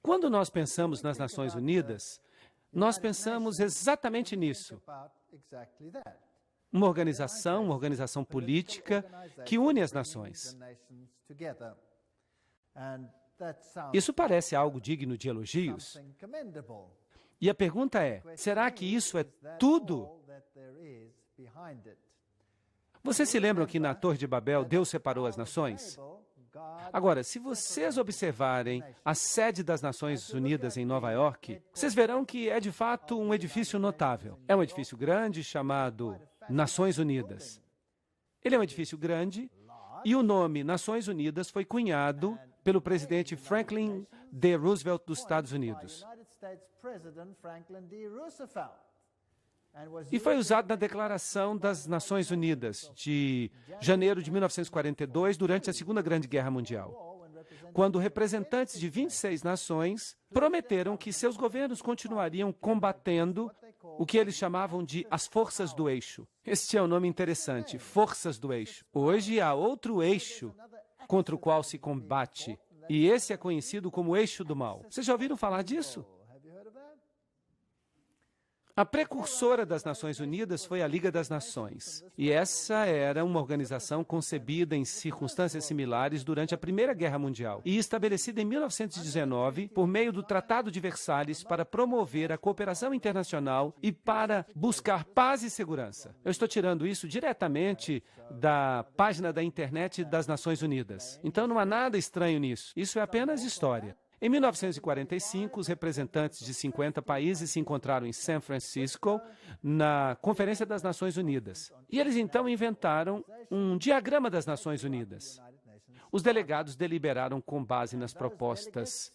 Quando nós pensamos nas Nações Unidas, nós pensamos exatamente nisso. Uma organização política que une as nações. Isso parece algo digno de elogios. E a pergunta é, será que isso é tudo? Vocês se lembram que na Torre de Babel Deus separou as nações? Agora, se vocês observarem a sede das Nações Unidas em Nova York, vocês verão que é de fato um edifício notável. É um edifício grande chamado Nações Unidas. Ele é um edifício grande e o nome Nações Unidas foi cunhado pelo presidente Franklin D. Roosevelt dos Estados Unidos. E foi usado na Declaração das Nações Unidas, de janeiro de 1942, durante a Segunda Grande Guerra Mundial, quando representantes de 26 nações prometeram que seus governos continuariam combatendo o que eles chamavam de as forças do eixo. Este é um nome interessante, forças do eixo. Hoje há outro eixo contra o qual se combate, e esse é conhecido como eixo do mal. Vocês já ouviram falar disso? A precursora das Nações Unidas foi a Liga das Nações, e essa era uma organização concebida em circunstâncias similares durante a Primeira Guerra Mundial e estabelecida em 1919 por meio do Tratado de Versalhes para promover a cooperação internacional e para buscar paz e segurança. Eu estou tirando isso diretamente da página da internet das Nações Unidas. Então não há nada estranho nisso. Isso é apenas história. Em 1945, os representantes de 50 países se encontraram em San Francisco, na Conferência das Nações Unidas. E eles então inventaram um diagrama das Nações Unidas. Os delegados deliberaram com base nas propostas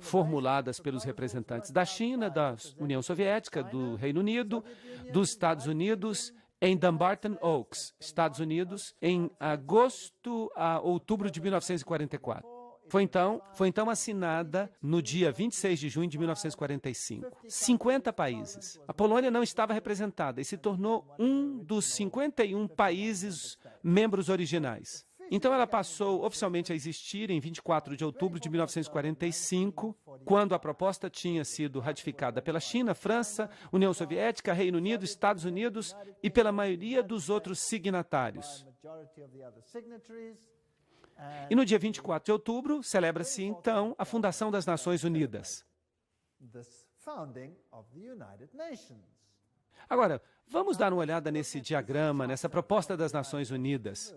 formuladas pelos representantes da China, da União Soviética, do Reino Unido, dos Estados Unidos, em Dumbarton Oaks, Estados Unidos, em agosto a outubro de 1944. Foi então assinada no dia 26 de junho de 1945. 50 países. A Polônia não estava representada e se tornou um dos 51 países membros originais. Então ela passou oficialmente a existir em 24 de outubro de 1945, quando a proposta tinha sido ratificada pela China, França, União Soviética, Reino Unido, Estados Unidos e pela maioria dos outros signatários. E no dia 24 de outubro, celebra-se, então, a fundação das Nações Unidas. Agora, vamos dar uma olhada nesse diagrama, nessa proposta das Nações Unidas.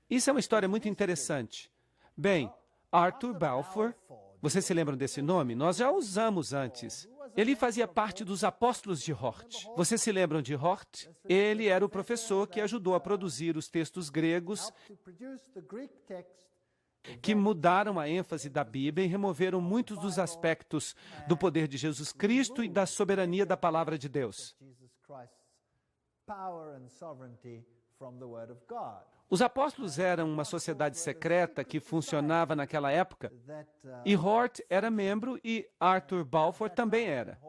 Isso é uma história muito interessante. Bem, Arthur Balfour, vocês se lembram desse nome? Nós já o usamos antes. Ele fazia parte dos apóstolos de Hort. Vocês se lembram de Hort? Ele era o professor que ajudou a produzir os textos gregos que mudaram a ênfase da Bíblia e removeram muitos dos aspectos do poder de Jesus Cristo e da soberania da palavra de Deus. Os apóstolos eram uma sociedade secreta que funcionava naquela época, e Hort era membro e Arthur Balfour também era.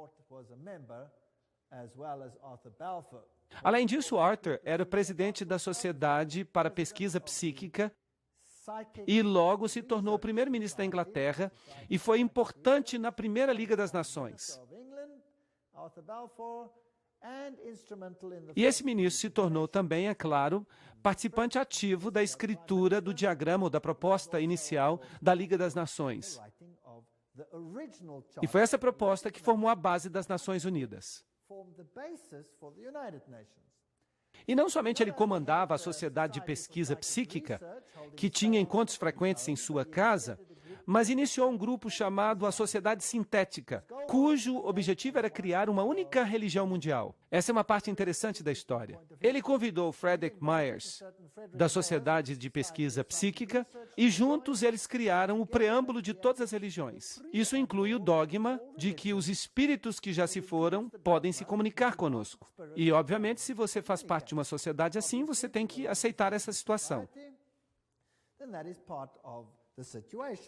Além disso, Arthur era o presidente da Sociedade para Pesquisa Psíquica e logo se tornou o primeiro-ministro da Inglaterra e foi importante na Primeira Liga das Nações. E esse ministro se tornou também, é claro, participante ativo da escritura do diagrama ou da proposta inicial da Liga das Nações. E foi essa proposta que formou a base das Nações Unidas. E não somente ele comandava a Sociedade de Pesquisa Psíquica, que tinha encontros frequentes em sua casa, mas iniciou um grupo chamado a Sociedade Sintética, cujo objetivo era criar uma única religião mundial. Essa é uma parte interessante da história. Ele convidou Frederick Myers, da Sociedade de Pesquisa Psíquica, e juntos eles criaram o preâmbulo de todas as religiões. Isso inclui o dogma de que os espíritos que já se foram podem se comunicar conosco. E, obviamente, se você faz parte de uma sociedade assim, você tem que aceitar essa situação.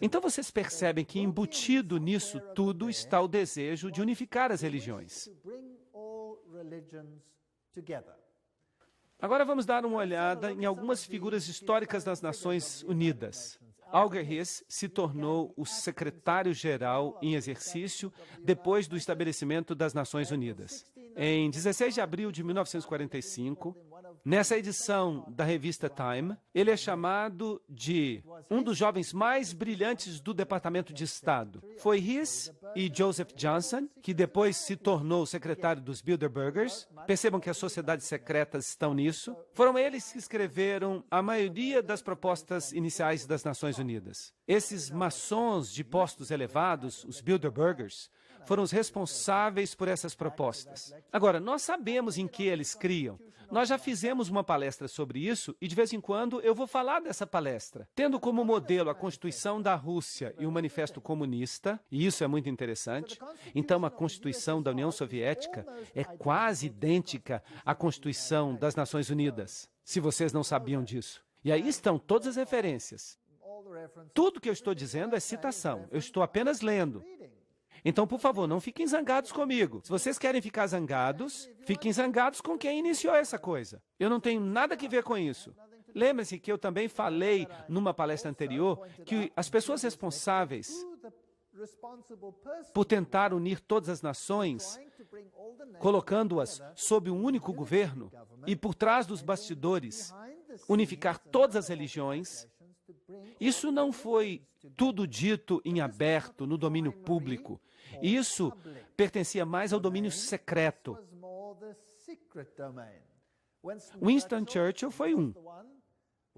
Então vocês percebem que embutido nisso tudo está o desejo de unificar as religiões. Agora vamos dar uma olhada em algumas figuras históricas das Nações Unidas. Alger Hiss se tornou o secretário-geral em exercício depois do estabelecimento das Nações Unidas. Em 16 de abril de 1945, nessa edição da revista Time, ele é chamado de um dos jovens mais brilhantes do Departamento de Estado. Foi Hiss e Joseph Johnson, que depois se tornou secretário dos Bilderbergers. Percebam que as sociedades secretas estão nisso. Foram eles que escreveram a maioria das propostas iniciais das Nações Unidas. Esses maçons de postos elevados, os Bilderbergers, foram os responsáveis por essas propostas. Agora, nós sabemos em que eles criam. Nós já fizemos uma palestra sobre isso e, de vez em quando, eu vou falar dessa palestra. Tendo como modelo a Constituição da Rússia e o Manifesto Comunista, e isso é muito interessante, então a Constituição da União Soviética é quase idêntica à Constituição das Nações Unidas, se vocês não sabiam disso. E aí estão todas as referências. Tudo que eu estou dizendo é citação, eu estou apenas lendo. Então, por favor, não fiquem zangados comigo. Se vocês querem ficar zangados, fiquem zangados com quem iniciou essa coisa. Eu não tenho nada a ver com isso. Lembre-se que eu também falei numa palestra anterior que as pessoas responsáveis por tentar unir todas as nações, colocando-as sob um único governo e por trás dos bastidores, unificar todas as religiões, isso não foi tudo dito em aberto, no domínio público. Isso pertencia mais ao domínio secreto. Winston Churchill foi um.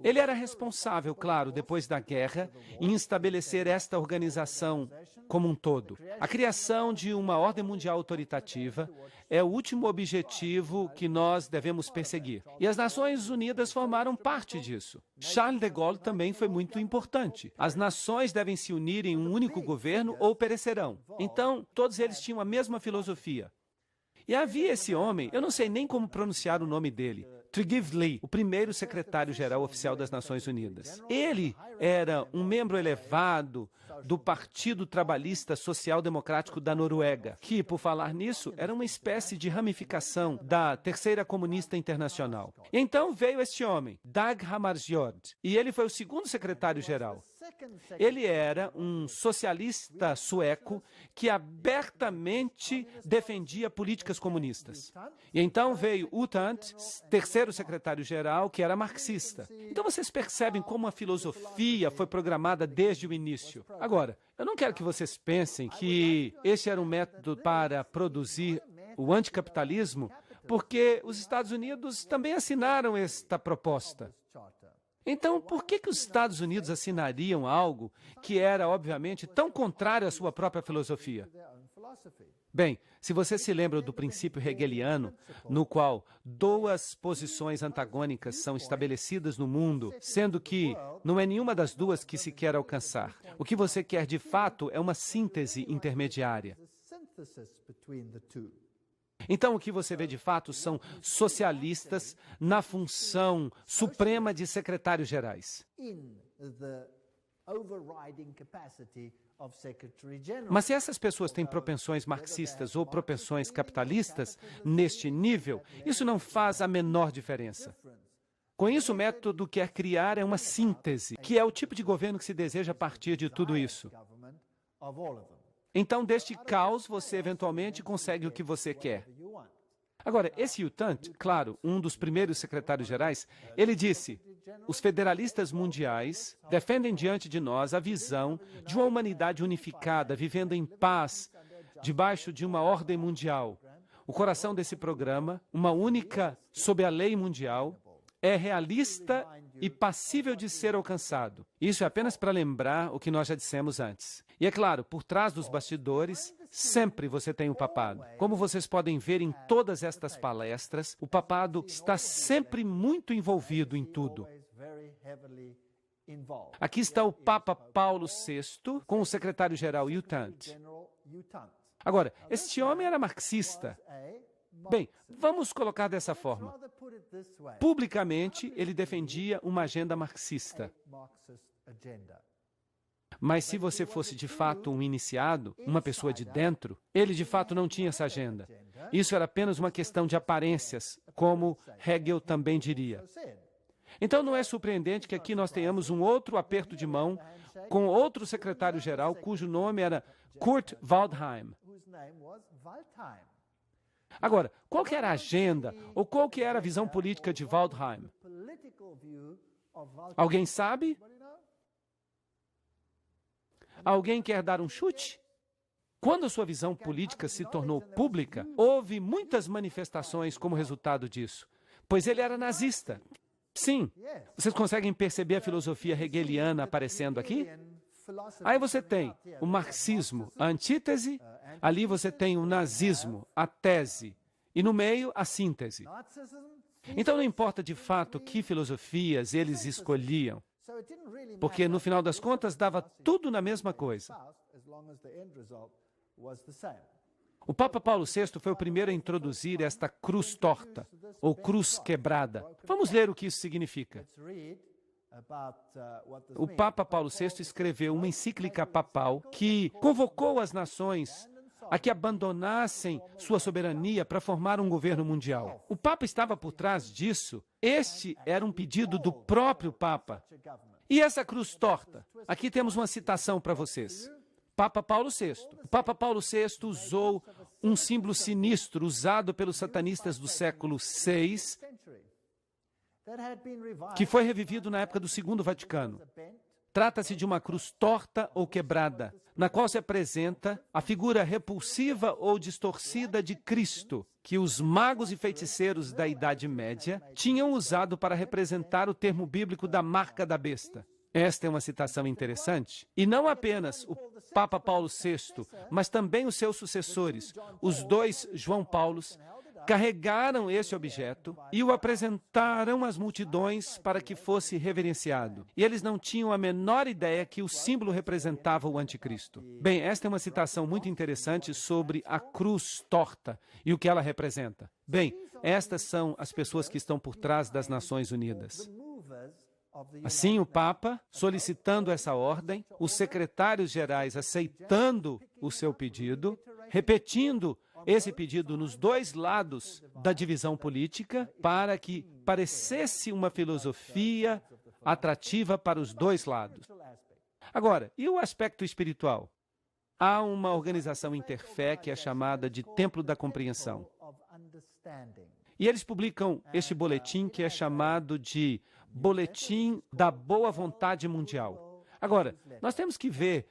Ele era responsável, claro, depois da guerra, em estabelecer esta organização como um todo. A criação de uma ordem mundial autoritativa é o último objetivo que nós devemos perseguir. E as Nações Unidas formaram parte disso. Charles de Gaulle também foi muito importante. As nações devem se unir em um único governo ou perecerão. Então, todos eles tinham a mesma filosofia. E havia esse homem, eu não sei nem como pronunciar o nome dele, Tryggve, o primeiro secretário-geral oficial das Nações Unidas. Ele era um membro elevado do Partido Trabalhista Social Democrático da Noruega, que, por falar nisso, era uma espécie de ramificação da Terceira Comunista Internacional. E então veio este homem, Dag Hammarskjöld, e ele foi o segundo secretário-geral. Ele era um socialista sueco que abertamente defendia políticas comunistas. E então veio U Thant, terceiro secretário-geral, que era marxista. Então vocês percebem como a filosofia foi programada desde o início. Agora, eu não quero que vocês pensem que esse era um método para produzir o anticapitalismo, porque os Estados Unidos também assinaram esta proposta. Então, por que os Estados Unidos assinariam algo que era, obviamente, tão contrário à sua própria filosofia? Bem, se você se lembra do princípio hegeliano, no qual duas posições antagônicas são estabelecidas no mundo, sendo que não é nenhuma das duas que se quer alcançar. O que você quer, de fato, é uma síntese intermediária. Então, o que você vê de fato são socialistas na função suprema de secretários-gerais. Mas se essas pessoas têm propensões marxistas ou propensões capitalistas neste nível, isso não faz a menor diferença. Com isso, o método quer criar é uma síntese, que é o tipo de governo que se deseja a partir de tudo isso. Então, deste caos, você eventualmente consegue o que você quer. Agora, esse U Thant, claro, um dos primeiros secretários-gerais, ele disse: os federalistas mundiais defendem diante de nós a visão de uma humanidade unificada, vivendo em paz, debaixo de uma ordem mundial. O coração desse programa, uma única sob a lei mundial, é realista e passível de ser alcançado. Isso é apenas para lembrar o que nós já dissemos antes. E é claro, por trás dos bastidores, sempre você tem o papado. Como vocês podem ver em todas estas palestras, o papado está sempre muito envolvido em tudo. Aqui está o Papa Paulo VI com o secretário-geral U Thant. Agora, este homem era marxista. Bem, vamos colocar dessa forma. Publicamente, ele defendia uma agenda marxista. Mas se você fosse de fato um iniciado, uma pessoa de dentro, ele de fato não tinha essa agenda. Isso era apenas uma questão de aparências, como Hegel também diria. Então não é surpreendente que aqui nós tenhamos um outro aperto de mão com outro secretário-geral cujo nome era Kurt Waldheim. Agora, qual que era a agenda ou qual que era a visão política de Waldheim? Alguém sabe? Alguém quer dar um chute? Quando a sua visão política se tornou pública, houve muitas manifestações como resultado disso, pois ele era nazista. Sim, vocês conseguem perceber a filosofia hegeliana aparecendo aqui? Aí você tem o marxismo, a antítese, ali você tem o nazismo, a tese, e no meio, a síntese. Então não importa de fato que filosofias eles escolhiam, porque no final das contas dava tudo na mesma coisa. O Papa Paulo VI foi o primeiro a introduzir esta cruz torta, ou cruz quebrada. Vamos ler o que isso significa. O Papa Paulo VI escreveu uma encíclica papal que convocou as nações a que abandonassem sua soberania para formar um governo mundial. O Papa estava por trás disso. Este era um pedido do próprio Papa. E essa cruz torta? Aqui temos uma citação para vocês. Papa Paulo VI. O Papa Paulo VI usou um símbolo sinistro usado pelos satanistas do século VI, que foi revivido na época do Segundo Vaticano. Trata-se de uma cruz torta ou quebrada, na qual se apresenta a figura repulsiva ou distorcida de Cristo, que os magos e feiticeiros da Idade Média tinham usado para representar o termo bíblico da marca da besta. Esta é uma citação interessante. E não apenas o Papa Paulo VI, mas também os seus sucessores, os dois João Paulos, carregaram esse objeto e o apresentaram às multidões para que fosse reverenciado. E eles não tinham a menor ideia que o símbolo representava o anticristo. Bem, esta é uma citação muito interessante sobre a cruz torta e o que ela representa. Bem, estas são as pessoas que estão por trás das Nações Unidas. Assim, o Papa, solicitando essa ordem, os secretários gerais aceitando o seu pedido, repetindo esse pedido nos dois lados da divisão política, para que parecesse uma filosofia atrativa para os dois lados. Agora, e o aspecto espiritual? Há uma organização interfé que é chamada de Templo da Compreensão. E eles publicam este boletim que é chamado de Boletim da Boa Vontade Mundial. Agora, nós temos que ver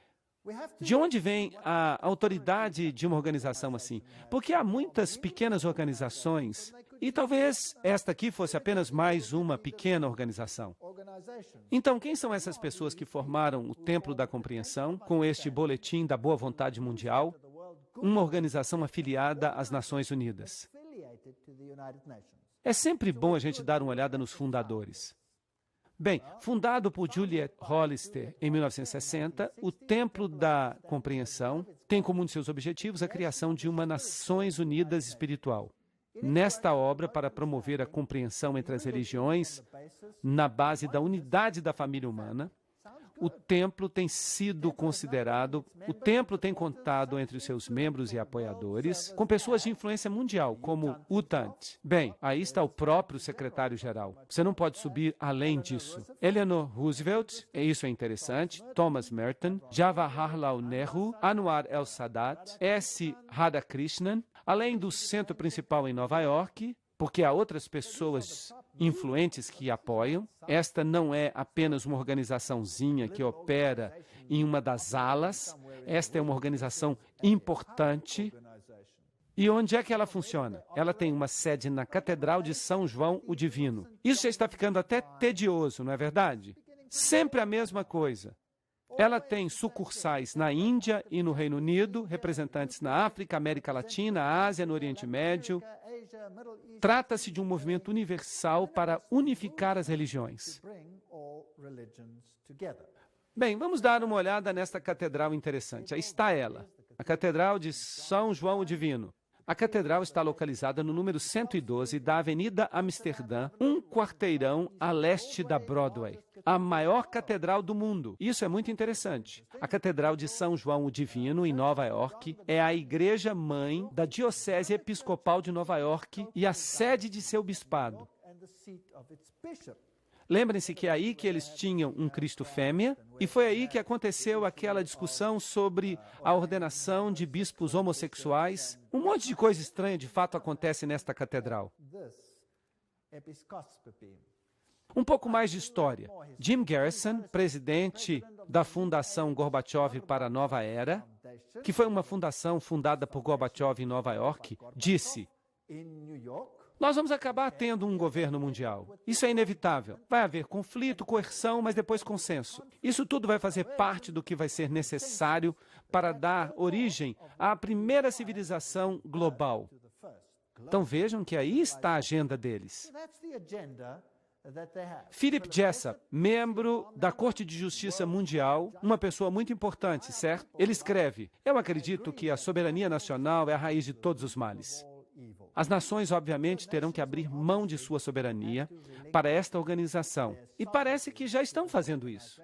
de onde vem a autoridade de uma organização assim? Porque há muitas pequenas organizações, e talvez esta aqui fosse apenas mais uma pequena organização. Então, quem são essas pessoas que formaram o Templo da Compreensão com este Boletim da Boa Vontade Mundial? Uma organização afiliada às Nações Unidas. É sempre bom a gente dar uma olhada nos fundadores. Bem, fundado por Juliet Hollister em 1960, o Templo da Compreensão tem como um de seus objetivos a criação de uma Nações Unidas espiritual. Nesta obra, para promover a compreensão entre as religiões, na base da unidade da família humana, o templo tem contado entre os seus membros e apoiadores com pessoas de influência mundial, como U Thant. Bem, aí está o próprio secretário-geral. Você não pode subir além disso. Eleanor Roosevelt, isso é interessante, Thomas Merton, Jawaharlal Nehru, Anwar el-Sadat, S. Radhakrishnan, além do centro principal em Nova York, porque há outras pessoas influentes que apoiam. Esta não é apenas uma organizaçãozinha que opera em uma das alas. Esta é uma organização importante. E onde é que ela funciona? Ela tem uma sede na Catedral de São João o Divino. Isso já está ficando até tedioso, não é verdade? Sempre a mesma coisa. Ela tem sucursais na Índia e no Reino Unido, representantes na África, América Latina, Ásia, no Oriente Médio. Trata-se de um movimento universal para unificar as religiões. Bem, vamos dar uma olhada nesta catedral interessante. Aí está ela, a Catedral de São João o Divino. A catedral está localizada no número 112 da Avenida Amsterdã, um quarteirão a leste da Broadway. A maior catedral do mundo. Isso é muito interessante. A Catedral de São João o Divino, em Nova York, é a igreja-mãe da Diocese Episcopal de Nova York e a sede de seu bispado. Lembrem-se que é aí que eles tinham um Cristo fêmea, e foi aí que aconteceu aquela discussão sobre a ordenação de bispos homossexuais. Um monte de coisa estranha de fato acontece nesta catedral. Um pouco mais de história. Jim Garrison, presidente da Fundação Gorbachev para a Nova Era, que foi uma fundação fundada por Gorbachev em Nova York, disse: nós vamos acabar tendo um governo mundial. Isso é inevitável. Vai haver conflito, coerção, mas depois consenso. Isso tudo vai fazer parte do que vai ser necessário para dar origem à primeira civilização global. Então vejam que aí está a agenda deles. Philip Jessup, membro da Corte de Justiça Mundial, uma pessoa muito importante, certo? Ele escreve: eu acredito que a soberania nacional é a raiz de todos os males. As nações, obviamente, terão que abrir mão de sua soberania para esta organização. E parece que já estão fazendo isso.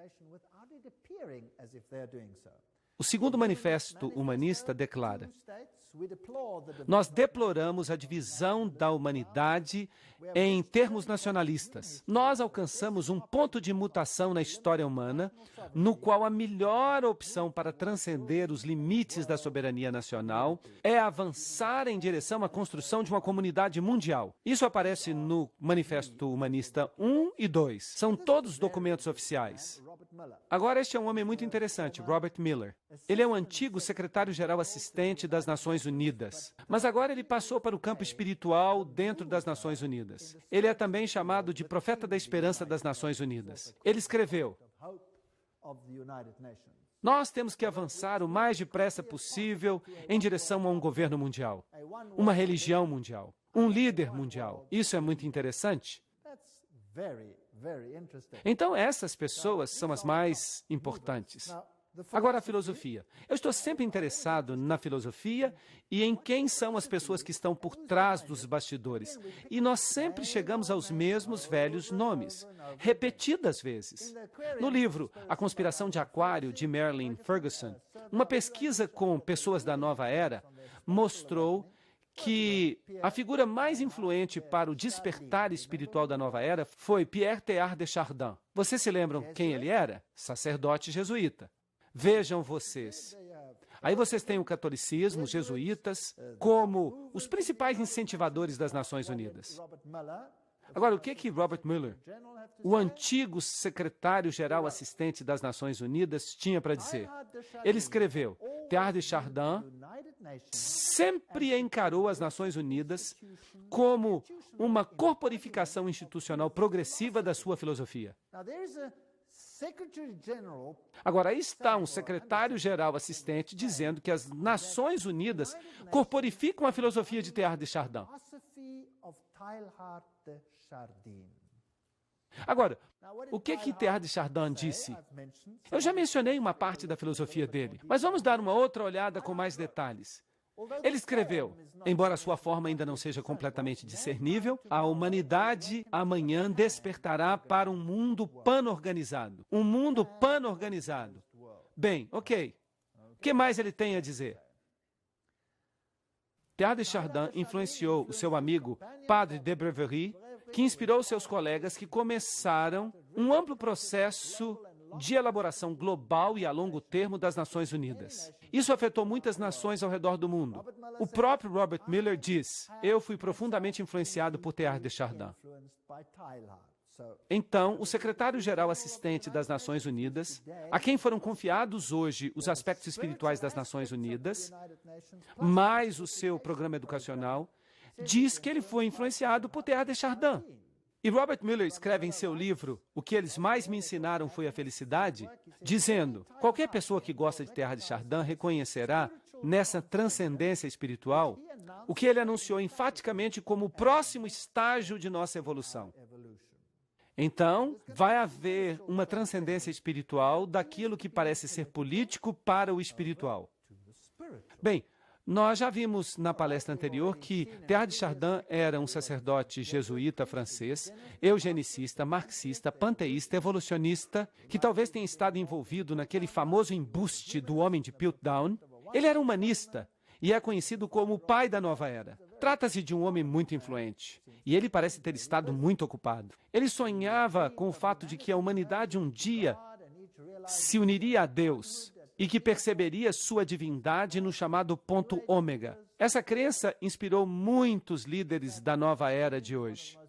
O segundo manifesto humanista declara: nós deploramos a divisão da humanidade em termos nacionalistas. Nós alcançamos um ponto de mutação na história humana, no qual a melhor opção para transcender os limites da soberania nacional é avançar em direção à construção de uma comunidade mundial. Isso aparece no Manifesto Humanista 1 e 2. São todos documentos oficiais. Agora, este é um homem muito interessante, Robert Miller. Ele é um antigo secretário-geral assistente das Nações Unidas, mas agora ele passou para o campo espiritual dentro das Nações Unidas. Ele é também chamado de profeta da esperança das Nações Unidas. Ele escreveu: nós temos que avançar o mais depressa possível em direção a um governo mundial, uma religião mundial, um líder mundial. Isso é muito interessante. Então, essas pessoas são as mais importantes. Agora, a filosofia. Eu estou sempre interessado na filosofia e em quem são as pessoas que estão por trás dos bastidores. E nós sempre chegamos aos mesmos velhos nomes, repetidas vezes. No livro A Conspiração de Aquário, de Marilyn Ferguson, uma pesquisa com pessoas da Nova Era mostrou que a figura mais influente para o despertar espiritual da Nova Era foi Pierre Teilhard de Chardin. Vocês se lembram quem ele era? Sacerdote jesuíta. Vejam vocês. Aí vocês têm o catolicismo, os jesuítas, como os principais incentivadores das Nações Unidas. Agora, o que Robert Miller, o antigo secretário-geral assistente das Nações Unidas, tinha para dizer? Ele escreveu: Teilhard de Chardin sempre encarou as Nações Unidas como uma corporificação institucional progressiva da sua filosofia. Agora, aí está um secretário-geral assistente dizendo que as Nações Unidas corporificam a filosofia de Teilhard de Chardin. Agora, o que Teilhard de Chardin disse? Eu já mencionei uma parte da filosofia dele, mas vamos dar uma outra olhada com mais detalhes. Ele escreveu: embora sua forma ainda não seja completamente discernível, a humanidade amanhã despertará para um mundo pan-organizado. Um mundo pan-organizado. Bem, ok. O que mais ele tem a dizer? Teilhard de Chardin influenciou o seu amigo Padre de Breverie, que inspirou seus colegas que começaram um amplo processo de elaboração global e a longo termo das Nações Unidas. Isso afetou muitas nações ao redor do mundo. O próprio Robert Miller diz: eu fui profundamente influenciado por Teilhard de Chardin. Então, o secretário-geral assistente das Nações Unidas, a quem foram confiados hoje os aspectos espirituais das Nações Unidas, mais o seu programa educacional, diz que ele foi influenciado por Teilhard de Chardin. E Robert Miller escreve em seu livro O que eles mais me ensinaram foi a felicidade, dizendo: qualquer pessoa que gosta de Teilhard de Chardin reconhecerá nessa transcendência espiritual o que ele anunciou enfaticamente como o próximo estágio de nossa evolução. Então, vai haver uma transcendência espiritual daquilo que parece ser político para o espiritual. Bem, nós já vimos na palestra anterior que Teilhard de Chardin era um sacerdote jesuíta francês, eugenicista, marxista, panteísta, evolucionista, que talvez tenha estado envolvido naquele famoso embuste do homem de Piltdown. Ele era humanista e é conhecido como o pai da Nova Era. Trata-se de um homem muito influente, e ele parece ter estado muito ocupado. Ele sonhava com o fato de que a humanidade um dia se uniria a Deus e que perceberia sua divindade no chamado ponto ômega. Essa crença inspirou muitos líderes da nova era de hoje.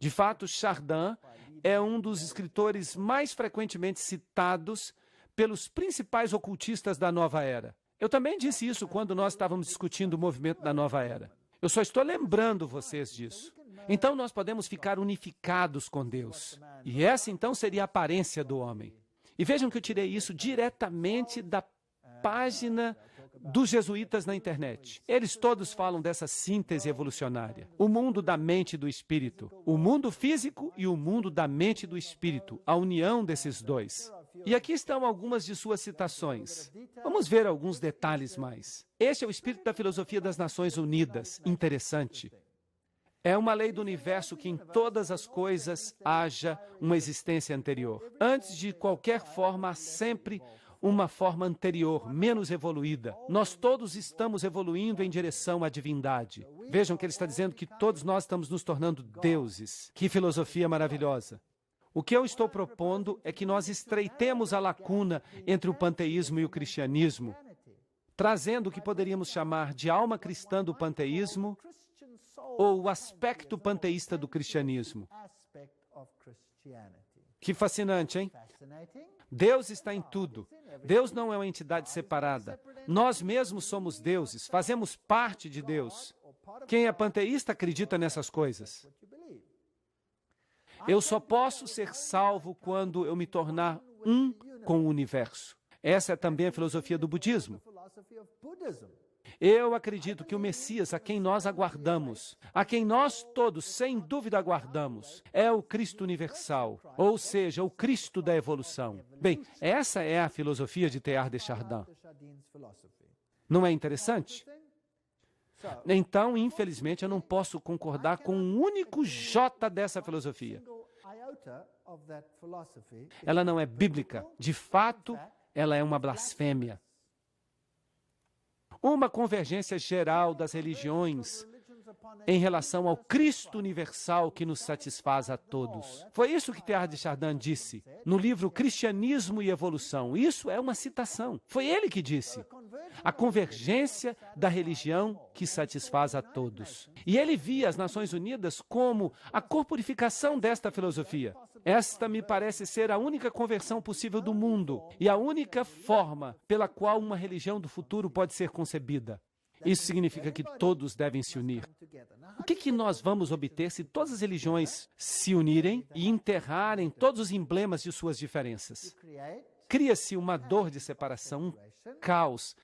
De fato, Chardin é um dos escritores mais frequentemente citados pelos principais ocultistas da nova era. Eu também disse isso quando nós estávamos discutindo o movimento da nova era. Eu só estou lembrando vocês disso. Então nós podemos ficar unificados com Deus. E essa então seria a aparência do homem. E vejam que eu tirei isso diretamente da página dos jesuítas na internet. Eles todos falam dessa síntese evolucionária. O mundo da mente e do espírito. O mundo físico e o mundo da mente e do espírito. A união desses dois. E aqui estão algumas de suas citações. Vamos ver alguns detalhes mais. Este é o espírito da filosofia das Nações Unidas. Interessante. É uma lei do universo que em todas as coisas haja uma existência anterior. Antes de qualquer forma, há sempre uma forma anterior, menos evoluída. Nós todos estamos evoluindo em direção à divindade. Vejam que ele está dizendo que todos nós estamos nos tornando deuses. Que filosofia maravilhosa. O que eu estou propondo é que nós estreitemos a lacuna entre o panteísmo e o cristianismo, trazendo o que poderíamos chamar de alma cristã do panteísmo ou o aspecto panteísta do cristianismo. Que fascinante, hein? Deus está em tudo. Deus não é uma entidade separada. Nós mesmos somos deuses, fazemos parte de Deus. Quem é panteísta acredita nessas coisas. Eu só posso ser salvo quando eu me tornar um com o universo. Essa é também a filosofia do budismo. Eu acredito que o Messias, a quem nós aguardamos, a quem nós todos, sem dúvida, aguardamos, é o Cristo universal, ou seja, o Cristo da evolução. Bem, essa é a filosofia de Teilhard de Chardin. Não é interessante? Então, infelizmente, eu não posso concordar com um único J dessa filosofia. Ela não é bíblica. De fato, ela é uma blasfêmia. Uma convergência geral das religiões em relação ao Cristo universal que nos satisfaz a todos. Foi isso que Teilhard de Chardin disse no livro Cristianismo e Evolução. Isso é uma citação. Foi ele que disse. A convergência da religião que satisfaz a todos. E ele via as Nações Unidas como a corporificação desta filosofia. Esta me parece ser a única conversão possível do mundo e a única forma pela qual uma religião do futuro pode ser concebida. Isso significa que todos devem se unir. O que nós vamos obter se todas as religiões se unirem e enterrarem todos os emblemas de suas diferenças? Cria-se uma dor de separação, um caos,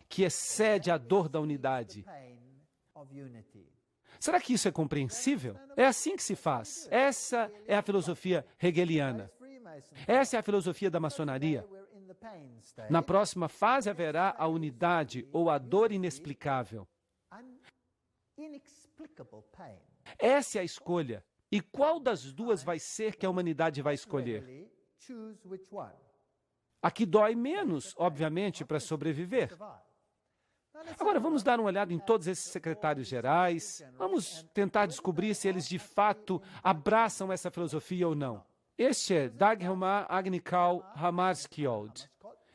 que excede a dor da unidade. Será que isso é compreensível? É assim que se faz. Essa é a filosofia hegeliana. Essa é a filosofia da maçonaria. Na próxima fase haverá a unidade ou a dor inexplicável. Essa é a escolha. E qual das duas vai ser que a humanidade vai escolher? A que dói menos, obviamente, para sobreviver. Agora, vamos dar uma olhada em todos esses secretários gerais. Vamos tentar descobrir se eles, de fato, abraçam essa filosofia ou não. Este é Dagmar Agnikau Hammarskjöld.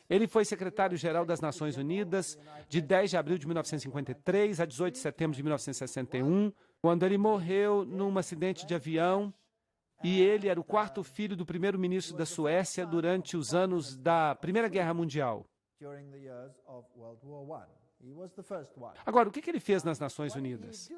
Ele foi secretário-geral das Nações Unidas de 10 de abril de 1953 a 18 de setembro de 1961, quando ele morreu num acidente de avião, e ele era o quarto filho do primeiro-ministro da Suécia durante os anos da Primeira Guerra Mundial. Agora, o que ele fez nas Nações Unidas?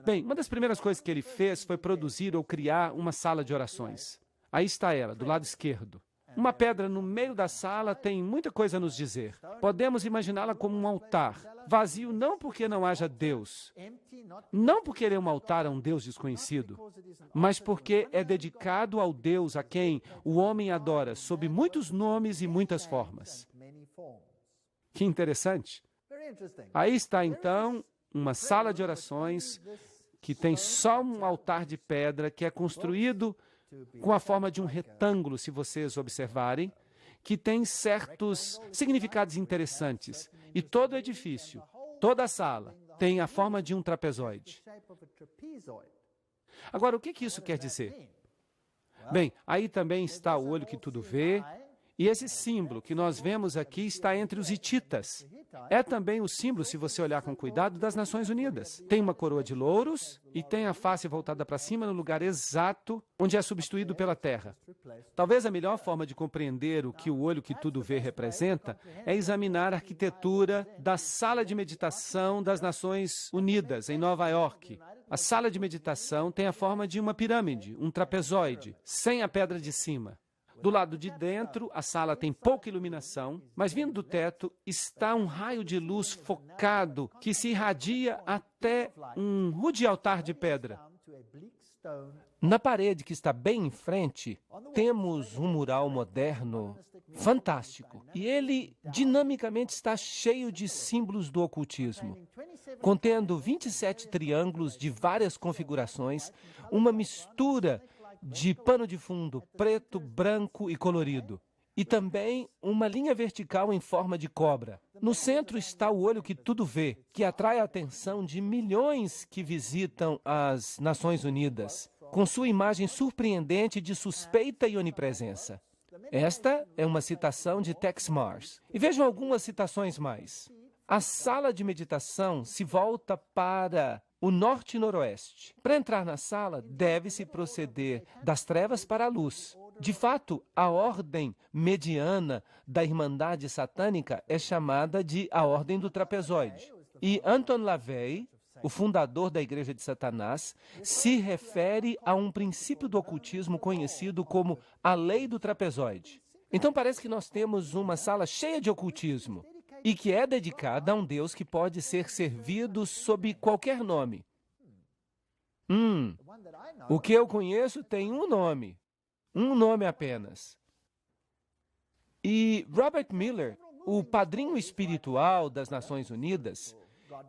Bem, uma das primeiras coisas que ele fez foi produzir ou criar uma sala de orações. Aí está ela, do lado esquerdo. Uma pedra no meio da sala tem muita coisa a nos dizer. Podemos imaginá-la como um altar, vazio não porque não haja Deus, não porque ele é um altar a um Deus desconhecido, mas porque é dedicado ao Deus a quem o homem adora, sob muitos nomes e muitas formas. Que interessante. Aí está, então, uma sala de orações que tem só um altar de pedra que é construído com a forma de um retângulo, se vocês observarem, que tem certos significados interessantes. E todo o edifício, toda a sala, tem a forma de um trapezoide. Agora, o que isso quer dizer? Bem, aí também está o olho que tudo vê, e esse símbolo que nós vemos aqui está entre os hititas. É também o símbolo, se você olhar com cuidado, das Nações Unidas. Tem uma coroa de louros e tem a face voltada para cima no lugar exato onde é substituído pela terra. Talvez a melhor forma de compreender o que o olho que tudo vê representa é examinar a arquitetura da Sala de Meditação das Nações Unidas, em Nova York. A sala de meditação tem a forma de uma pirâmide, um trapezoide, sem a pedra de cima. Do lado de dentro, a sala tem pouca iluminação, mas vindo do teto está um raio de luz focado que se irradia até um rude altar de pedra. Na parede que está bem em frente, temos um mural moderno fantástico. E ele dinamicamente está cheio de símbolos do ocultismo, contendo 27 triângulos de várias configurações, uma mistura de pano de fundo preto, branco e colorido. E também uma linha vertical em forma de cobra. No centro está o olho que tudo vê, que atrai a atenção de milhões que visitam as Nações Unidas, com sua imagem surpreendente de suspeita e onipresença. Esta é uma citação de Tex Mars. E vejam algumas citações mais. A sala de meditação se volta para o norte e noroeste. Para entrar na sala, deve-se proceder das trevas para a luz. De fato, a ordem mediana da Irmandade Satânica é chamada de a Ordem do Trapezoide. E Anton LaVey, o fundador da Igreja de Satanás, se refere a um princípio do ocultismo conhecido como a Lei do Trapezoide. Então parece que nós temos uma sala cheia de ocultismo, e que é dedicada a um Deus que pode ser servido sob qualquer nome. O que eu conheço tem um nome apenas. E Robert Miller, o padrinho espiritual das Nações Unidas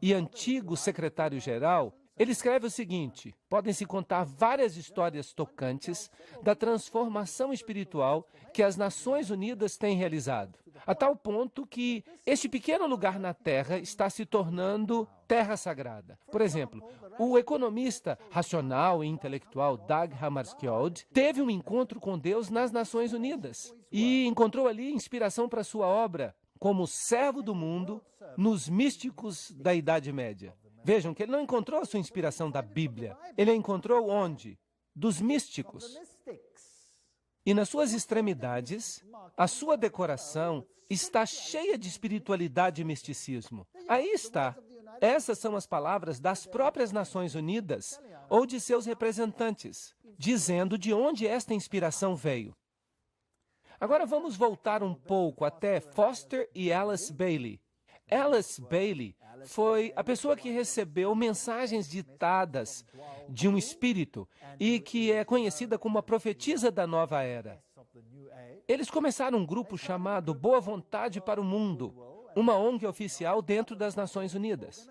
e antigo secretário-geral, ele escreve o seguinte: podem-se contar várias histórias tocantes da transformação espiritual que as Nações Unidas têm realizado, a tal ponto que este pequeno lugar na Terra está se tornando terra sagrada. Por exemplo, o economista racional e intelectual Dag Hammarskjöld teve um encontro com Deus nas Nações Unidas e encontrou ali inspiração para sua obra como servo do mundo nos místicos da Idade Média. Vejam que ele não encontrou a sua inspiração da Bíblia. Ele a encontrou onde? Dos místicos. E nas suas extremidades, a sua decoração está cheia de espiritualidade e misticismo. Aí está. Essas são as palavras das próprias Nações Unidas ou de seus representantes, dizendo de onde esta inspiração veio. Agora vamos voltar um pouco até Foster e Alice Bailey. Alice Bailey foi a pessoa que recebeu mensagens ditadas de um espírito e que é conhecida como a profetisa da nova era. Eles começaram um grupo chamado Boa Vontade para o Mundo, uma ONG oficial dentro das Nações Unidas.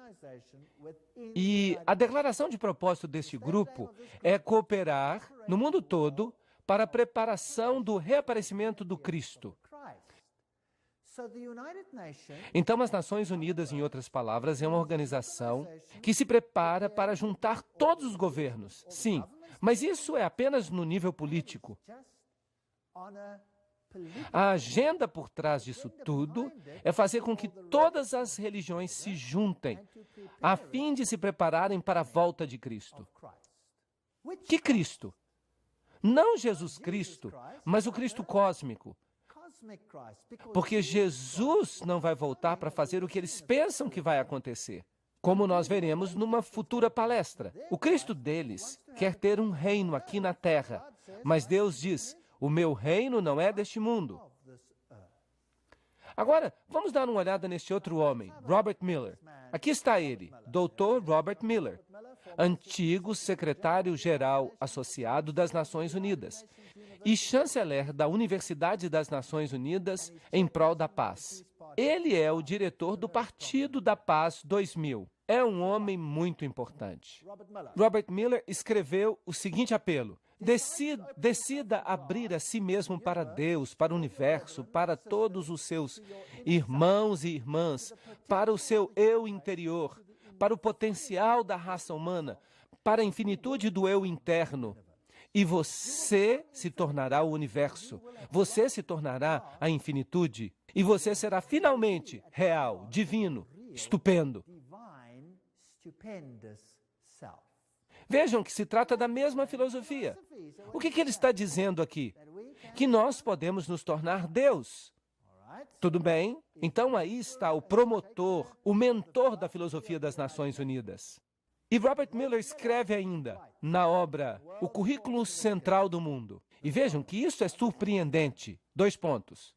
E a declaração de propósito deste grupo é cooperar no mundo todo para a preparação do reaparecimento do Cristo. Então, as Nações Unidas, em outras palavras, é uma organização que se prepara para juntar todos os governos. Sim, mas isso é apenas no nível político. A agenda por trás disso tudo é fazer com que todas as religiões se juntem a fim de se prepararem para a volta de Cristo. Que Cristo? Não Jesus Cristo, mas o Cristo cósmico. Porque Jesus não vai voltar para fazer o que eles pensam que vai acontecer, como nós veremos numa futura palestra. O Cristo deles quer ter um reino aqui na Terra, mas Deus diz: o meu reino não é deste mundo. Agora, vamos dar uma olhada neste outro homem, Robert Miller. Aqui está ele, Dr. Robert Miller, antigo secretário-geral associado das Nações Unidas e chanceler da Universidade das Nações Unidas em prol da paz. Ele é o diretor do Partido da Paz 2000. É um homem muito importante. Robert Miller escreveu o seguinte apelo: decida abrir a si mesmo para Deus, para o universo, para todos os seus irmãos e irmãs, para o seu eu interior, para o potencial da raça humana, para a infinitude do eu interno. E você se tornará o universo. Você se tornará a infinitude. E você será finalmente real, divino, estupendo. Vejam que se trata da mesma filosofia. O que ele está dizendo aqui? Que nós podemos nos tornar Deus. Tudo bem? Então aí está o promotor, o mentor da filosofia das Nações Unidas. E Robert Miller escreve ainda, na obra O Currículo Central do Mundo. E vejam que isso é surpreendente. 2 pontos.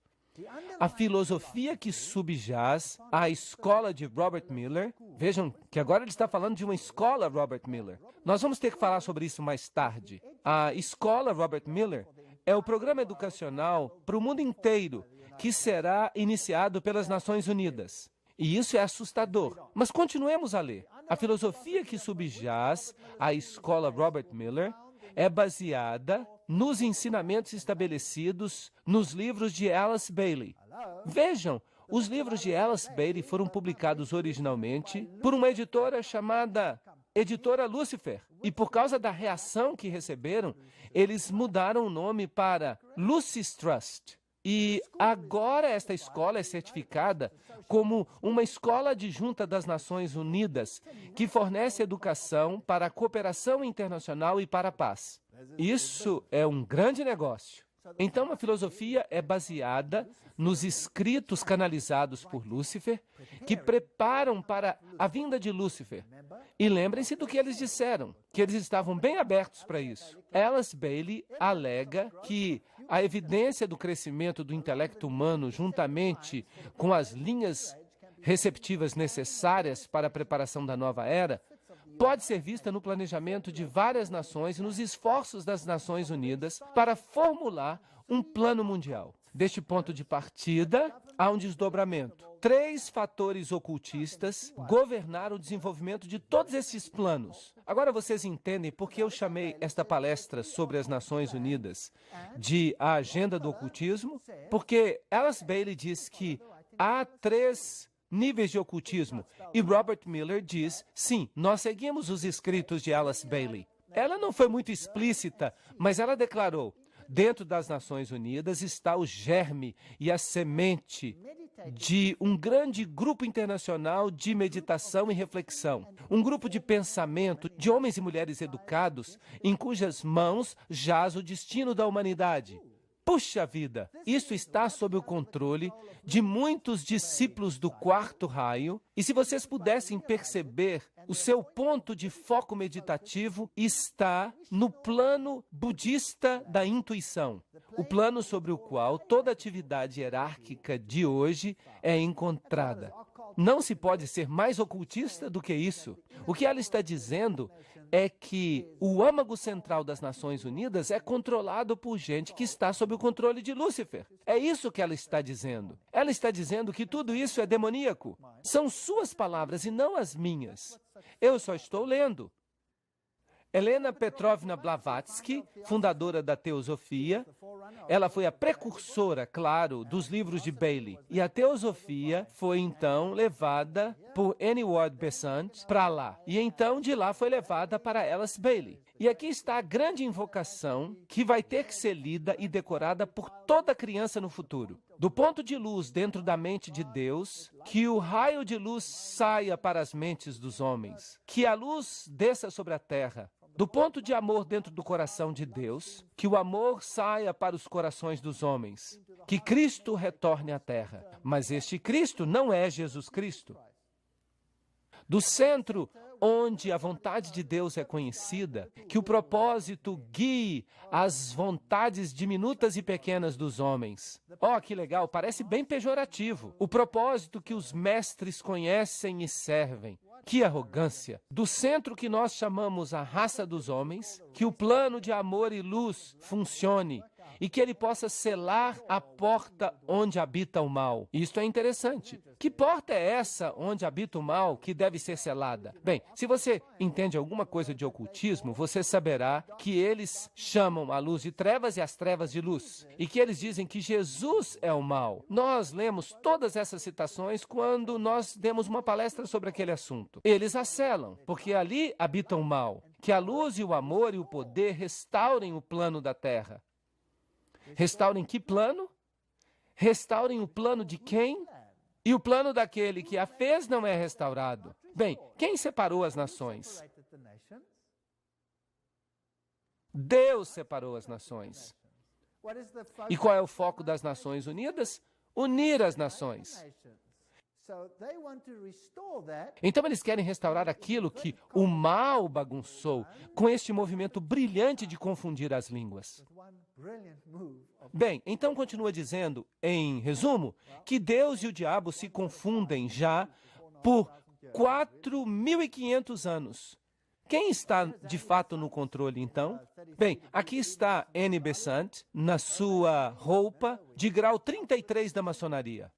A filosofia que subjaz à escola de Robert Miller, vejam que agora ele está falando de uma escola Robert Miller. Nós vamos ter que falar sobre isso mais tarde. A escola Robert Miller é o programa educacional para o mundo inteiro que será iniciado pelas Nações Unidas. E isso é assustador. Mas continuemos a ler. A filosofia que subjaz à escola Robert Miller é baseada nos ensinamentos estabelecidos nos livros de Alice Bailey. Vejam, os livros de Alice Bailey foram publicados originalmente por uma editora chamada Editora Lucifer. E por causa da reação que receberam, eles mudaram o nome para Lucis Trust. E agora esta escola é certificada como uma escola adjunta das Nações Unidas, que fornece educação para a cooperação internacional e para a paz. Isso é um grande negócio. Então, a filosofia é baseada nos escritos canalizados por Lúcifer, que preparam para a vinda de Lúcifer. E lembrem-se do que eles disseram, que eles estavam bem abertos para isso. Alice Bailey alega que a evidência do crescimento do intelecto humano, juntamente com as linhas receptivas necessárias para a preparação da nova era, pode ser vista no planejamento de várias nações e nos esforços das Nações Unidas para formular um plano mundial. Deste ponto de partida, há um desdobramento. 3 fatores ocultistas governaram o desenvolvimento de todos esses planos. Agora vocês entendem por que eu chamei esta palestra sobre as Nações Unidas de a agenda do ocultismo? Porque Alice Bailey diz que há 3 níveis de ocultismo. E Robert Miller diz, sim, nós seguimos os escritos de Alice Bailey. Ela não foi muito explícita, mas ela declarou, dentro das Nações Unidas está o germe e a semente de um grande grupo internacional de meditação e reflexão. Um grupo de pensamento de homens e mulheres educados em cujas mãos jaz o destino da humanidade. Puxa vida, isso está sob o controle de muitos discípulos do 4º raio, e se vocês pudessem perceber, o seu ponto de foco meditativo está no plano budista da intuição, o plano sobre o qual toda atividade hierárquica de hoje é encontrada. Não se pode ser mais ocultista do que isso. O que ela está dizendo é que o âmago central das Nações Unidas é controlado por gente que está sob o controle de Lúcifer. É isso que ela está dizendo. Ela está dizendo que tudo isso é demoníaco. São suas palavras e não as minhas. Eu só estou lendo. Helena Petrovna Blavatsky, fundadora da Teosofia, ela foi a precursora, claro, dos livros de Bailey. E a Teosofia foi, então, levada por Annie Ward Besant para lá. E, então, de lá foi levada para Alice Bailey. E aqui está a grande invocação que vai ter que ser lida e decorada por toda criança no futuro. Do ponto de luz dentro da mente de Deus, que o raio de luz saia para as mentes dos homens, que a luz desça sobre a terra. Do ponto de amor dentro do coração de Deus, que o amor saia para os corações dos homens, que Cristo retorne à terra. Mas este Cristo não é Jesus Cristo. Do centro onde a vontade de Deus é conhecida, que o propósito guie as vontades diminutas e pequenas dos homens. Oh, que legal, parece bem pejorativo. O propósito que os mestres conhecem e servem. Que arrogância! Do centro que nós chamamos a raça dos homens, que o plano de amor e luz funcione e que ele possa selar a porta onde habita o mal. Isto é interessante. Que porta é essa onde habita o mal que deve ser selada? Bem, se você entende alguma coisa de ocultismo, você saberá que eles chamam a luz de trevas e as trevas de luz, e que eles dizem que Jesus é o mal. Nós lemos todas essas citações quando nós demos uma palestra sobre aquele assunto. Eles a selam, porque ali habita o mal. Que a luz e o amor e o poder restaurem o plano da terra. Restaurem que plano? Restaurem o plano de quem? E o plano daquele que a fez não é restaurado. Bem, quem separou as nações? Deus separou as nações. E qual é o foco das Nações Unidas? Unir as nações. Então eles querem restaurar aquilo que o mal bagunçou com este movimento brilhante de confundir as línguas. Bem, então continua dizendo, em resumo, que Deus e o diabo se confundem já por 4.500 anos. Quem está de fato no controle, então? Bem, aqui está Annie Besant, na sua roupa de grau 33 da maçonaria.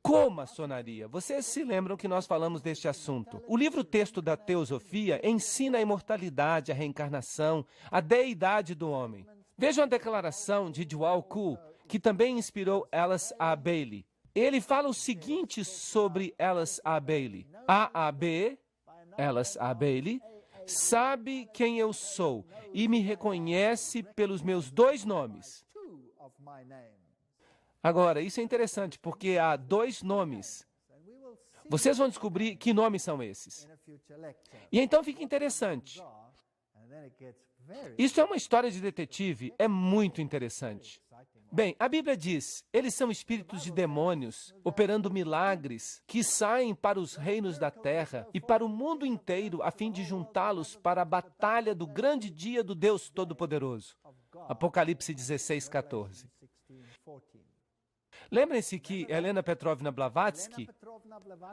Comaçonaria. Vocês se lembram que nós falamos deste assunto. O livro-texto da Teosofia ensina a imortalidade, a reencarnação, a deidade do homem. Vejam a declaração de Djwhal Khul, que também inspirou Alice A. Bailey. Ele fala o seguinte sobre Alice A. Bailey. A.A.B., Alice A. Bailey, sabe quem eu sou e me reconhece pelos meus 2 nomes. Agora, isso é interessante, porque há 2 nomes. Vocês vão descobrir que nomes são esses. E então fica interessante. Isso é uma história de detetive, é muito interessante. Bem, a Bíblia diz, eles são espíritos de demônios, operando milagres, que saem para os reinos da terra e para o mundo inteiro, a fim de juntá-los para a batalha do grande dia do Deus Todo-Poderoso. Apocalipse 16:14. Lembrem-se que Helena Petrovna Blavatsky,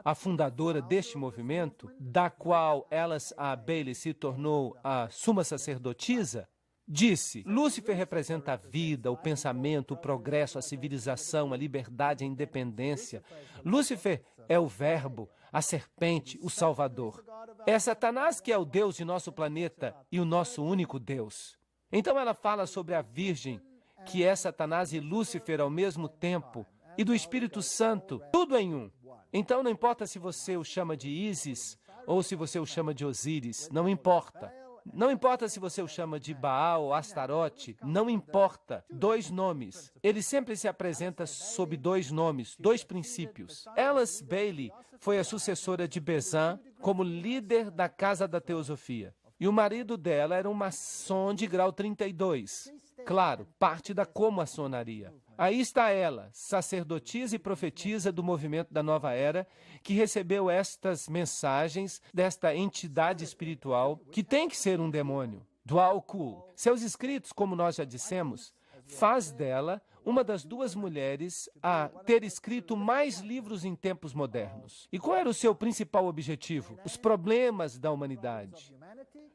a fundadora deste movimento, da qual Alice A. Bailey se tornou a suma sacerdotisa, disse, Lúcifer representa a vida, o pensamento, o progresso, a civilização, a liberdade, a independência. Lúcifer é o verbo, a serpente, o salvador. É Satanás que é o Deus de nosso planeta e o nosso único Deus. Então ela fala sobre a Virgem, que é Satanás e Lúcifer ao mesmo tempo, e do Espírito Santo, tudo em um. Então não importa se você o chama de Ísis ou se você o chama de Osíris, não importa. Não importa se você o chama de Baal ou Astarote, não importa. 2 nomes. Ele sempre se apresenta sob 2 nomes, 2 princípios. Alice Bailey foi a sucessora de Besant como líder da Casa da Teosofia. E o marido dela era um maçom de grau 32. Claro, parte da comaçonaria. Aí está ela, sacerdotisa e profetisa do movimento da Nova Era, que recebeu estas mensagens desta entidade espiritual, que tem que ser um demônio. Djwhal Khul. Seus escritos, como nós já dissemos, faz dela uma das 2 mulheres a ter escrito mais livros em tempos modernos. E qual era o seu principal objetivo? Os problemas da humanidade.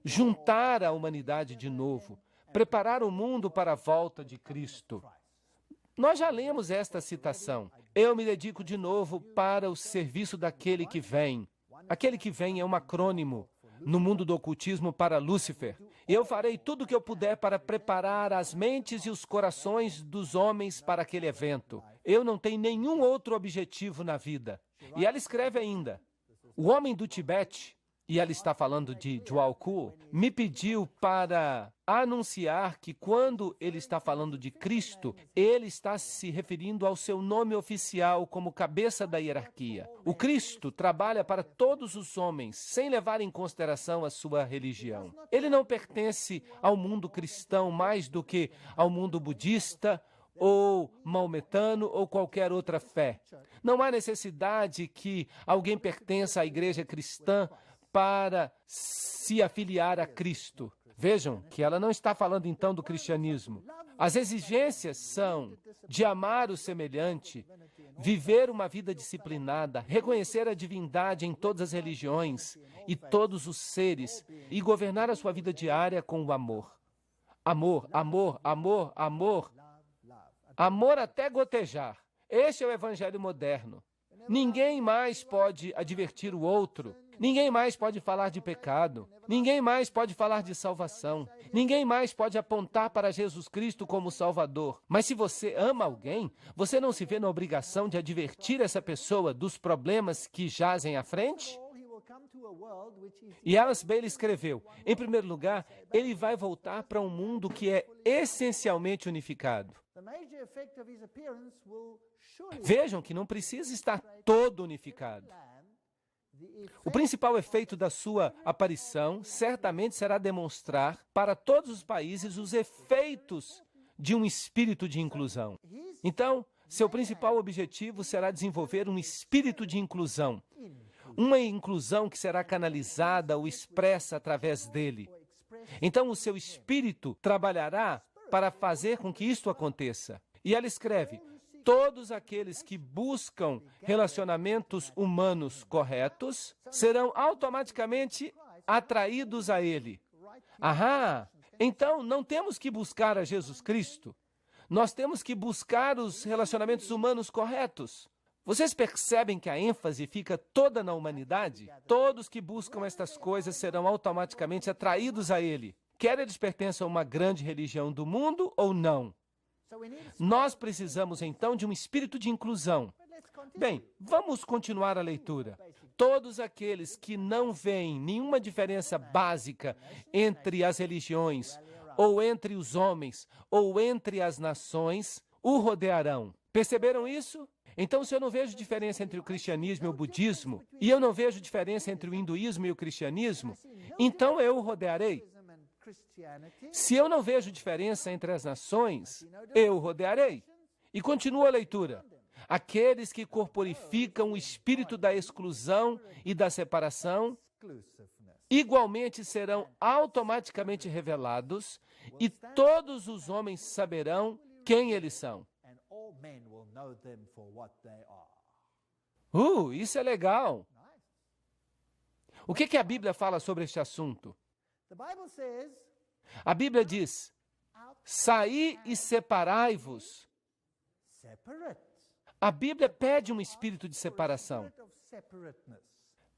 Juntar a humanidade de novo. Preparar o mundo para a volta de Cristo. Nós já lemos esta citação. Eu me dedico de novo para o serviço daquele que vem. Aquele que vem é um acrônimo no mundo do ocultismo para Lúcifer. Eu farei tudo o que eu puder para preparar as mentes e os corações dos homens para aquele evento. Eu não tenho nenhum outro objetivo na vida. E ela escreve ainda, o homem do Tibete, e ela está falando de Djwhal Khul, me pediu para anunciar que quando ele está falando de Cristo, ele está se referindo ao seu nome oficial como cabeça da hierarquia. O Cristo trabalha para todos os homens, sem levar em consideração a sua religião. Ele não pertence ao mundo cristão mais do que ao mundo budista, ou maometano, ou qualquer outra fé. Não há necessidade que alguém pertença à igreja cristã para se afiliar a Cristo. Vejam que ela não está falando então do cristianismo. As exigências são de amar o semelhante, viver uma vida disciplinada, reconhecer a divindade em todas as religiões e todos os seres e governar a sua vida diária com o amor. Amor, amor, amor, amor. Amor até gotejar. Este é o evangelho moderno. Ninguém mais pode advertir o outro. Ninguém mais pode falar de pecado. Ninguém mais pode falar de salvação. Ninguém mais pode apontar para Jesus Cristo como Salvador. Mas se você ama alguém, você não se vê na obrigação de advertir essa pessoa dos problemas que jazem à frente? E Alice Bailey escreveu, em primeiro lugar, ele vai voltar para um mundo que é essencialmente unificado. Vejam que não precisa estar todo unificado. O principal efeito da sua aparição certamente será demonstrar para todos os países os efeitos de um espírito de inclusão. Então, seu principal objetivo será desenvolver um espírito de inclusão. Uma inclusão que será canalizada ou expressa através dele. Então, o seu espírito trabalhará para fazer com que isto aconteça. E ela escreve, todos aqueles que buscam relacionamentos humanos corretos serão automaticamente atraídos a ele. Ahá! Então, não temos que buscar a Jesus Cristo. Nós temos que buscar os relacionamentos humanos corretos. Vocês percebem que a ênfase fica toda na humanidade? Todos que buscam estas coisas serão automaticamente atraídos a ele, quer eles pertençam a uma grande religião do mundo ou não. Nós precisamos, então, de um espírito de inclusão. Bem, vamos continuar a leitura. Todos aqueles que não veem nenhuma diferença básica entre as religiões, ou entre os homens, ou entre as nações, o rodearão. Perceberam isso? Então, se eu não vejo diferença entre o cristianismo e o budismo, e eu não vejo diferença entre o hinduísmo e o cristianismo, então eu o rodearei. Se eu não vejo diferença entre as nações, eu o rodearei. E continua a leitura. Aqueles que corporificam o espírito da exclusão e da separação, igualmente serão automaticamente revelados, e todos os homens saberão quem eles são. Isso é legal. O que a Bíblia fala sobre este assunto? A Bíblia diz, saí e separai-vos. A Bíblia pede um espírito de separação.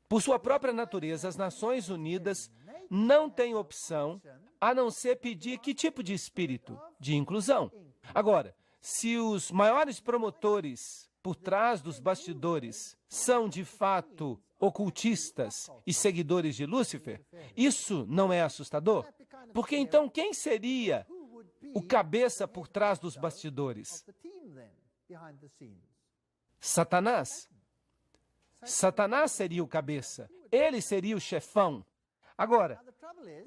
Por sua própria natureza, as Nações Unidas não têm opção a não ser pedir que tipo de espírito? De inclusão. Agora, se os maiores promotores por trás dos bastidores são, de fato, ocultistas e seguidores de Lúcifer, isso não é assustador? Porque então quem seria o cabeça por trás dos bastidores? Satanás. Satanás seria o cabeça. Ele seria o chefão. Agora,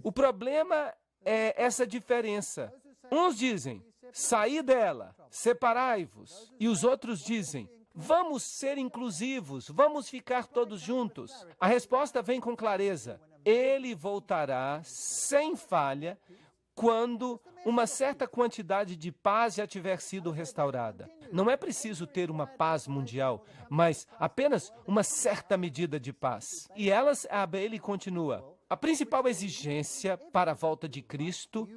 o problema é essa diferença. Uns dizem, saí dela, separai-vos. E os outros dizem, vamos ser inclusivos, vamos ficar todos juntos. A resposta vem com clareza. Ele voltará sem falha quando uma certa quantidade de paz já tiver sido restaurada. Não é preciso ter uma paz mundial, mas apenas uma certa medida de paz. E a Bailey continua. A principal exigência para a volta de Cristo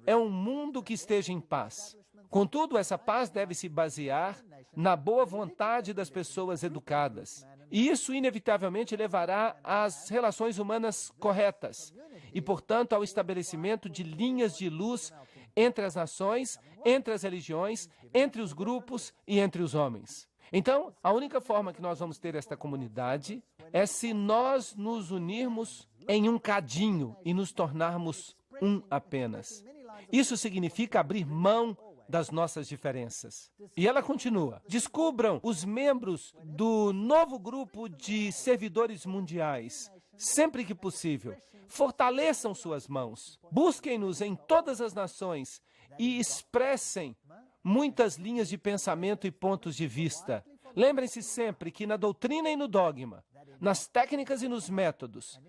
é um mundo que esteja em paz. Contudo, essa paz deve se basear na boa vontade das pessoas educadas. E isso, inevitavelmente, levará às relações humanas corretas e, portanto, ao estabelecimento de linhas de luz entre as nações, entre as religiões, entre os grupos e entre os homens. Então, a única forma que nós vamos ter esta comunidade é se nós nos unirmos em um cadinho e nos tornarmos um apenas. Isso significa abrir mão das nossas diferenças. E ela continua. Descubram os membros do novo grupo de servidores mundiais, sempre que possível. Fortaleçam suas mãos. Busquem-nos em todas as nações e expressem muitas linhas de pensamento e pontos de vista. Lembrem-se sempre que na doutrina e no dogma, nas técnicas e nos métodos,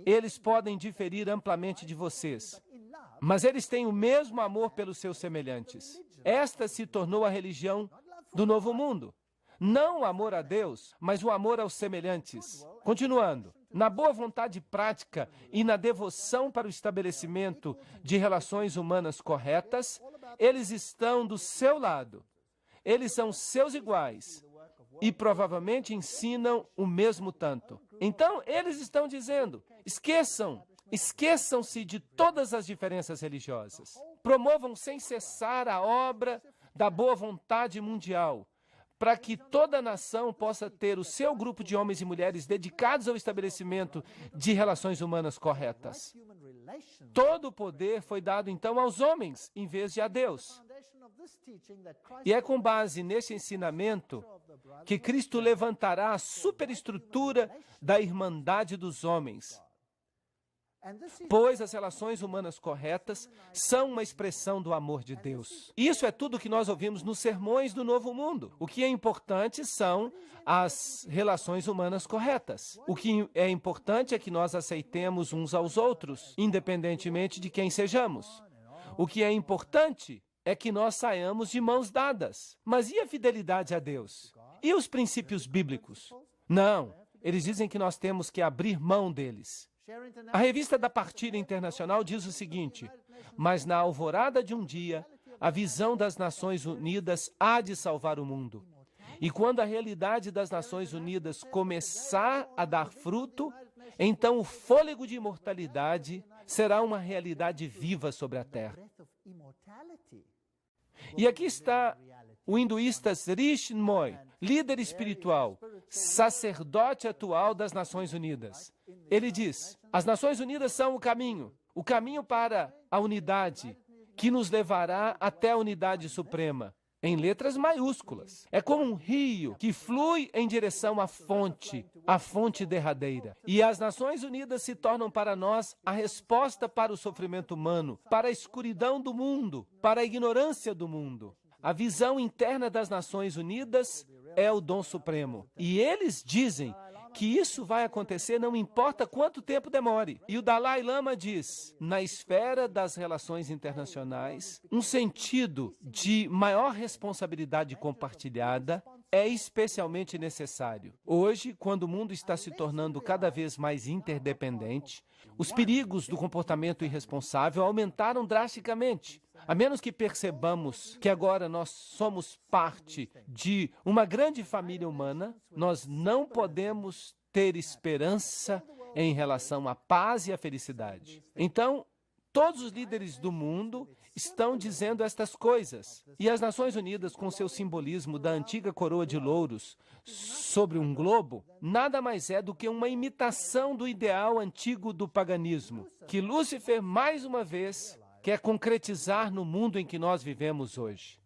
eles podem diferir amplamente de vocês, mas eles têm o mesmo amor pelos seus semelhantes. Esta se tornou a religião do novo mundo. Não o amor a Deus, mas o amor aos semelhantes. Continuando, na boa vontade prática e na devoção para o estabelecimento de relações humanas corretas, eles estão do seu lado. Eles são seus iguais e provavelmente ensinam o mesmo tanto. Então, eles estão dizendo, esqueçam-se de todas as diferenças religiosas. Promovam sem cessar a obra da boa vontade mundial, para que toda a nação possa ter o seu grupo de homens e mulheres dedicados ao estabelecimento de relações humanas corretas. Todo o poder foi dado, então, aos homens, em vez de a Deus. E é com base nesse ensinamento que Cristo levantará a superestrutura da irmandade dos homens, pois as relações humanas corretas são uma expressão do amor de Deus. Isso é tudo que nós ouvimos nos sermões do Novo Mundo. O que é importante são as relações humanas corretas. O que é importante é que nós aceitemos uns aos outros, independentemente de quem sejamos. O que é importante é que nós saiamos de mãos dadas. Mas e a fidelidade a Deus? E os princípios bíblicos? Não, eles dizem que nós temos que abrir mão deles. A revista da Partilha Internacional diz o seguinte: mas na alvorada de um dia, a visão das Nações Unidas há de salvar o mundo. E quando a realidade das Nações Unidas começar a dar fruto, então o fôlego de imortalidade será uma realidade viva sobre a Terra. E aqui está o hinduísta Sri Chinmoy, líder espiritual, sacerdote atual das Nações Unidas. Ele diz, as Nações Unidas são o caminho para a unidade, que nos levará até a unidade suprema, em letras maiúsculas. É como um rio que flui em direção à fonte derradeira. E as Nações Unidas se tornam para nós a resposta para o sofrimento humano, para a escuridão do mundo, para a ignorância do mundo. A visão interna das Nações Unidas é o dom supremo. E eles dizem que isso vai acontecer não importa quanto tempo demore. E o Dalai Lama diz, na esfera das relações internacionais, um sentido de maior responsabilidade compartilhada é especialmente necessário. Hoje, quando o mundo está se tornando cada vez mais interdependente, os perigos do comportamento irresponsável aumentaram drasticamente. A menos que percebamos que agora nós somos parte de uma grande família humana, nós não podemos ter esperança em relação à paz e à felicidade. Então, todos os líderes do mundo estão dizendo estas coisas. E as Nações Unidas, com seu simbolismo da antiga coroa de louros sobre um globo, nada mais é do que uma imitação do ideal antigo do paganismo, que Lúcifer, mais uma vez, quer concretizar no mundo em que nós vivemos hoje.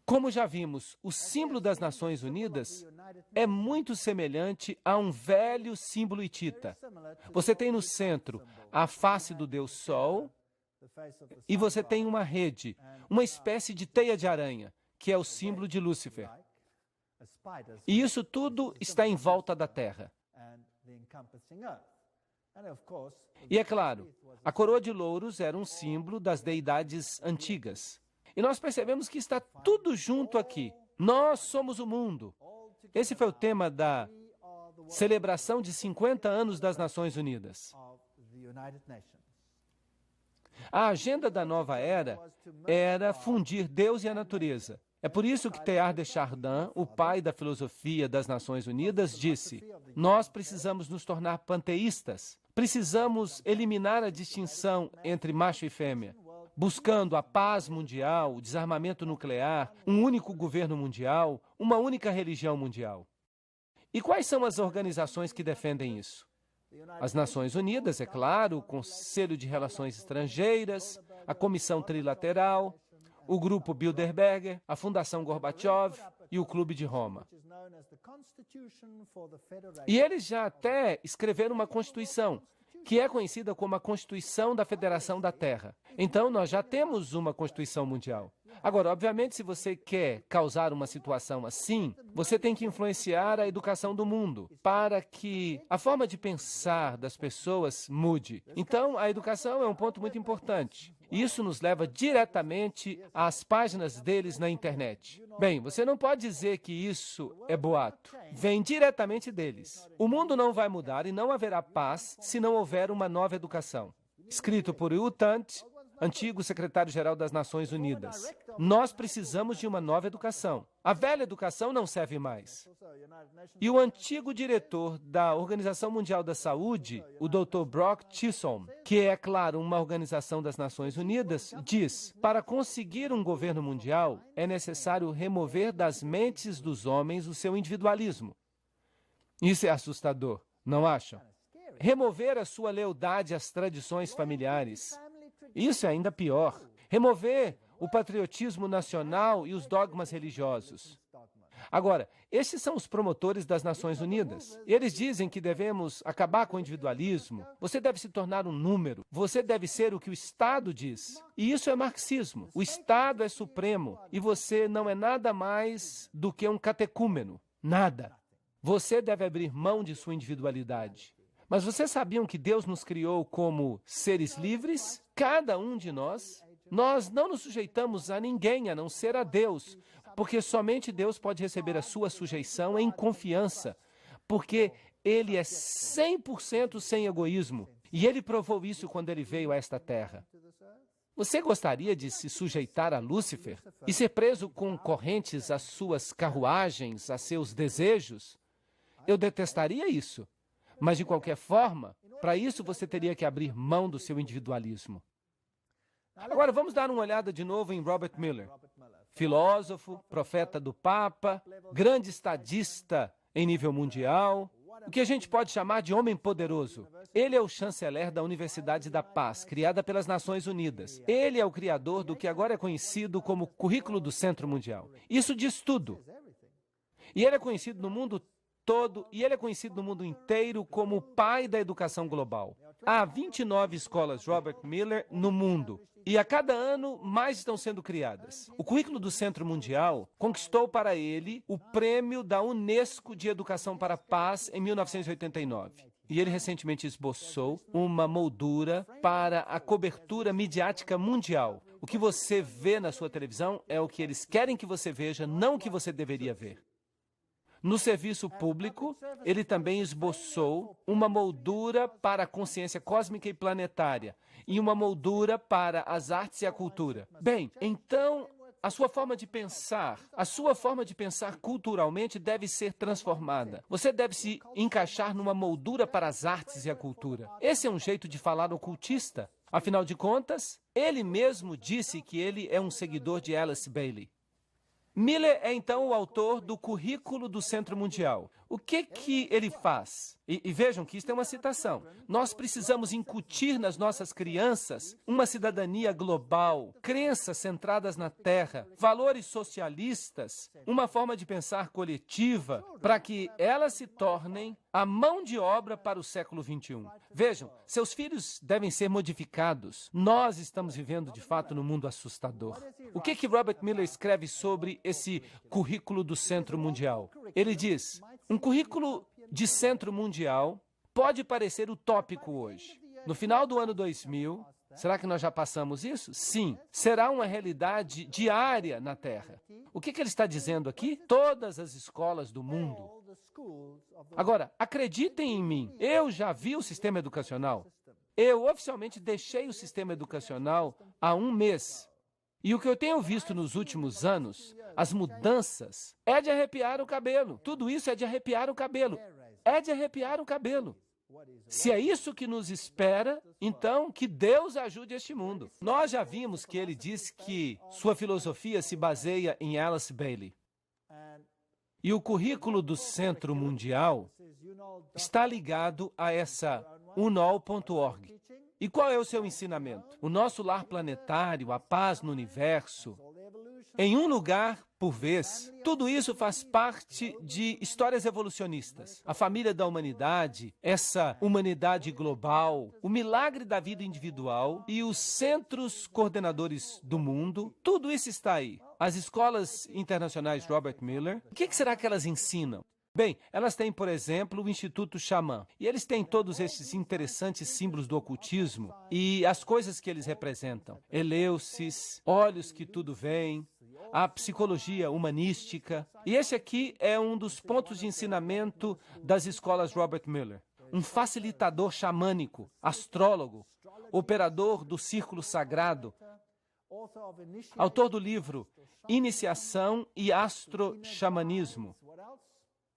Como já vimos, o símbolo das Nações Unidas é muito semelhante a um velho símbolo hitita. Você tem no centro a face do Deus Sol, e você tem uma rede, uma espécie de teia de aranha, que é o símbolo de Lúcifer. E isso tudo está em volta da Terra. E é claro, a coroa de louros era um símbolo das deidades antigas. E nós percebemos que está tudo junto aqui. Nós somos o mundo. Esse foi o tema da celebração de 50 anos das Nações Unidas. A agenda da nova era fundir Deus e a natureza. É por isso que Teilhard de Chardin, o pai da filosofia das Nações Unidas, disse: nós precisamos nos tornar panteístas. Precisamos eliminar a distinção entre macho e fêmea, buscando a paz mundial, o desarmamento nuclear, um único governo mundial, uma única religião mundial. E quais são as organizações que defendem isso? As Nações Unidas, é claro, o Conselho de Relações Estrangeiras, a Comissão Trilateral, o Grupo Bilderberger, a Fundação Gorbachev e o Clube de Roma. E eles já até escreveram uma Constituição, que é conhecida como a Constituição da Federação da Terra. Então, nós já temos uma Constituição Mundial. Agora, obviamente, se você quer causar uma situação assim, você tem que influenciar a educação do mundo para que a forma de pensar das pessoas mude. Então, a educação é um ponto muito importante. E isso nos leva diretamente às páginas deles na internet. Bem, você não pode dizer que isso é boato. Vem diretamente deles. O mundo não vai mudar e não haverá paz se não houver uma nova educação. Escrito por U Thant, antigo secretário-geral das Nações Unidas. Nós precisamos de uma nova educação. A velha educação não serve mais. E o antigo diretor da Organização Mundial da Saúde, o Dr. Brock Chisholm, que é, claro, uma organização das Nações Unidas, diz: para conseguir um governo mundial, é necessário remover das mentes dos homens o seu individualismo. Isso é assustador, não acham? Remover a sua lealdade às tradições familiares. Isso é ainda pior. Remover o patriotismo nacional e os dogmas religiosos. Agora, estes são os promotores das Nações Unidas. Eles dizem que devemos acabar com o individualismo. Você deve se tornar um número. Você deve ser o que o Estado diz. E isso é marxismo. O Estado é supremo e você não é nada mais do que um catecúmeno. Nada. Você deve abrir mão de sua individualidade. Mas vocês sabiam que Deus nos criou como seres livres? Cada um de nós. Nós não nos sujeitamos a ninguém, a não ser a Deus, porque somente Deus pode receber a sua sujeição em confiança, porque Ele é 100% sem egoísmo, e Ele provou isso quando Ele veio a esta terra. Você gostaria de se sujeitar a Lúcifer e ser preso com correntes às suas carruagens, a seus desejos? Eu detestaria isso. Mas, de qualquer forma, para isso você teria que abrir mão do seu individualismo. Agora, vamos dar uma olhada de novo em Robert Miller. Filósofo, profeta do Papa, grande estadista em nível mundial, o que a gente pode chamar de homem poderoso. Ele é o chanceler da Universidade da Paz, criada pelas Nações Unidas. Ele é o criador do que agora é conhecido como Currículo do Centro Mundial. Isso diz tudo. E ele é conhecido no mundo todo, e ele é conhecido no mundo inteiro como o pai da educação global. Há 29 escolas Robert Miller no mundo, e a cada ano mais estão sendo criadas. O Currículo do Centro Mundial conquistou para ele o prêmio da Unesco de Educação para a Paz em 1989. E ele recentemente esboçou uma moldura para a cobertura midiática mundial. O que você vê na sua televisão é o que eles querem que você veja, não o que você deveria ver. No serviço público, ele também esboçou uma moldura para a consciência cósmica e planetária e uma moldura para as artes e a cultura. Bem, então, a sua forma de pensar culturalmente deve ser transformada. Você deve se encaixar numa moldura para as artes e a cultura. Esse é um jeito de falar ocultista. Afinal de contas, ele mesmo disse que ele é um seguidor de Alice Bailey. Miller é, então, o autor do Currículo do Centro Mundial. O que ele faz? E vejam que isso é uma citação. Nós precisamos incutir nas nossas crianças uma cidadania global, crenças centradas na Terra, valores socialistas, uma forma de pensar coletiva, para que elas se tornem a mão de obra para o século XXI. Vejam, seus filhos devem ser modificados. Nós estamos vivendo, de fato, num mundo assustador. O que Robert Miller escreve sobre esse Currículo do Centro Mundial? Ele diz: um currículo de centro mundial pode parecer utópico hoje. No final do ano 2000, será que nós já passamos isso? Sim. Será uma realidade diária na Terra. O que ele está dizendo aqui? Todas as escolas do mundo. Agora, acreditem em mim, eu já vi o sistema educacional. Eu oficialmente deixei o sistema educacional há um mês. E o que eu tenho visto nos últimos anos, as mudanças, é de arrepiar o cabelo. Tudo isso é de arrepiar o cabelo. É de arrepiar o cabelo. Se é isso que nos espera, então que Deus ajude este mundo. Nós já vimos que ele diz que sua filosofia se baseia em Alice Bailey. E o Currículo do Centro Mundial está ligado a essa unol.org. E qual é o seu ensinamento? O nosso lar planetário, a paz no universo, em um lugar por vez. Tudo isso faz parte de histórias evolucionistas. A família da humanidade, essa humanidade global, o milagre da vida individual e os centros coordenadores do mundo, tudo isso está aí. As escolas internacionais Robert Miller, o que será que elas ensinam? Bem, elas têm, por exemplo, o Instituto Xamã. E eles têm todos esses interessantes símbolos do ocultismo e as coisas que eles representam. Eleusis, olhos que tudo veem, a psicologia humanística. E esse aqui é um dos pontos de ensinamento das escolas Robert Miller. Um facilitador xamânico, astrólogo, operador do círculo sagrado, autor do livro Iniciação e Astro-Xamanismo.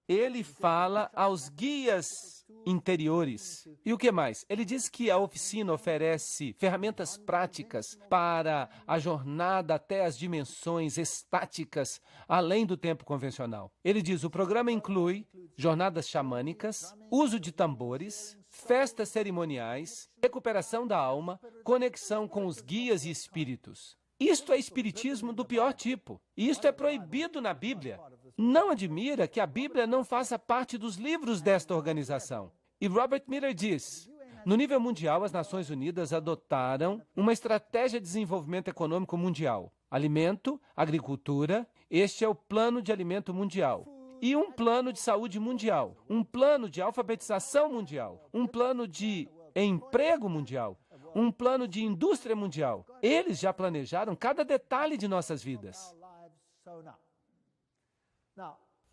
Ele fala aos guias interiores. E o que mais? Ele diz que a oficina oferece ferramentas práticas para a jornada até as dimensões estáticas, além do tempo convencional. Ele diz, o programa inclui jornadas xamânicas, uso de tambores, festas cerimoniais, recuperação da alma, conexão com os guias e espíritos. Isto é espiritismo do pior tipo. E isto é proibido na Bíblia. Não admira que a Bíblia não faça parte dos livros desta organização. E Robert Miller diz, no nível mundial, as Nações Unidas adotaram uma estratégia de desenvolvimento econômico mundial. Alimento, agricultura, este é o Plano de Alimento Mundial. E um plano de saúde mundial, um plano de alfabetização mundial, um plano de emprego mundial, um plano de indústria mundial. Eles já planejaram cada detalhe de nossas vidas.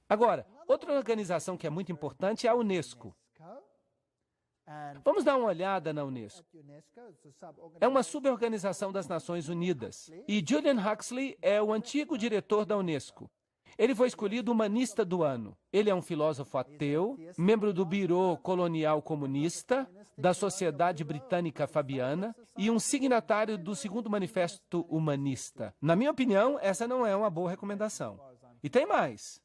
Agora, outra organização que é muito importante é a Unesco. Vamos dar uma olhada na Unesco. É uma suborganização das Nações Unidas. E Julian Huxley é o antigo diretor da Unesco. Ele foi escolhido humanista do ano. Ele é um filósofo ateu, membro do Bureau Colonial Comunista, da Sociedade Britânica Fabiana e um signatário do Segundo Manifesto Humanista. Na minha opinião, essa não é uma boa recomendação. E tem mais.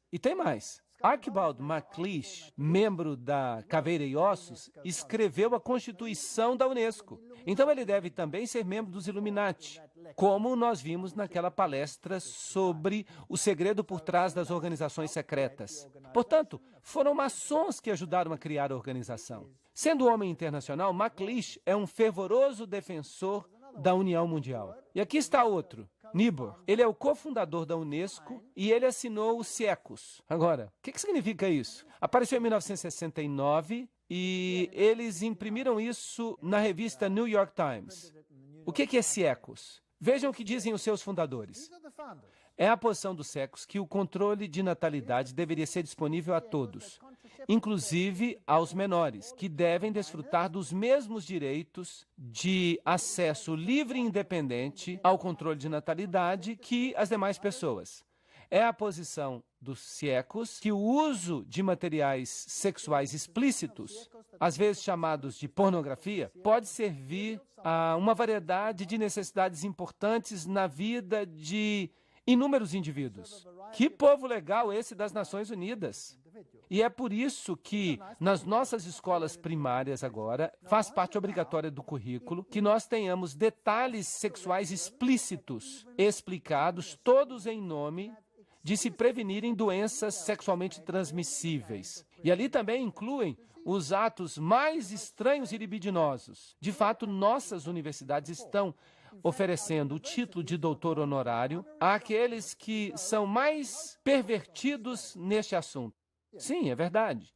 Archibald MacLeish, membro da Caveira e Ossos, escreveu a Constituição da Unesco. Então ele deve também ser membro dos Illuminati, como nós vimos naquela palestra sobre o segredo por trás das organizações secretas. Portanto, foram maçons que ajudaram a criar a organização. Sendo homem internacional, MacLeish é um fervoroso defensor da União Mundial. E aqui está outro, Niebuhr. Ele é o cofundador da Unesco e ele assinou o SIECUS. Agora, o que significa isso? Apareceu em 1969 e eles imprimiram isso na revista New York Times. O que é SIECUS? Vejam o que dizem os seus fundadores. É a posição do SIECUS que o controle de natalidade deveria ser disponível a todos, inclusive aos menores, que devem desfrutar dos mesmos direitos de acesso livre e independente ao controle de natalidade que as demais pessoas. É a posição dos SIECUS que o uso de materiais sexuais explícitos, às vezes chamados de pornografia, pode servir a uma variedade de necessidades importantes na vida de inúmeros indivíduos. Que povo legal esse das Nações Unidas! E é por isso que, nas nossas escolas primárias agora, faz parte obrigatória do currículo que nós tenhamos detalhes sexuais explícitos, explicados, todos em nome de se prevenirem doenças sexualmente transmissíveis. E ali também incluem os atos mais estranhos e libidinosos. De fato, nossas universidades estão oferecendo o título de doutor honorário àqueles que são mais pervertidos neste assunto. Sim, é verdade.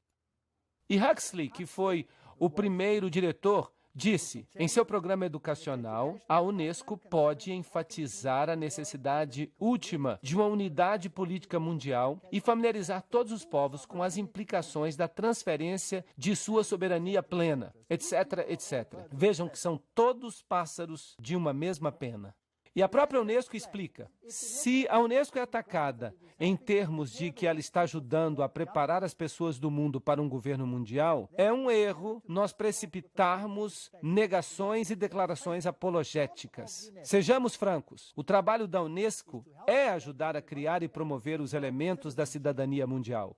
E Huxley, que foi o primeiro diretor, disse, em seu programa educacional, a Unesco pode enfatizar a necessidade última de uma unidade política mundial e familiarizar todos os povos com as implicações da transferência de sua soberania plena, etc., etc. Vejam que são todos pássaros de uma mesma pena. E a própria Unesco explica, se a Unesco é atacada em termos de que ela está ajudando a preparar as pessoas do mundo para um governo mundial, é um erro nós precipitarmos negações e declarações apologéticas. Sejamos francos, o trabalho da Unesco é ajudar a criar e promover os elementos da cidadania mundial.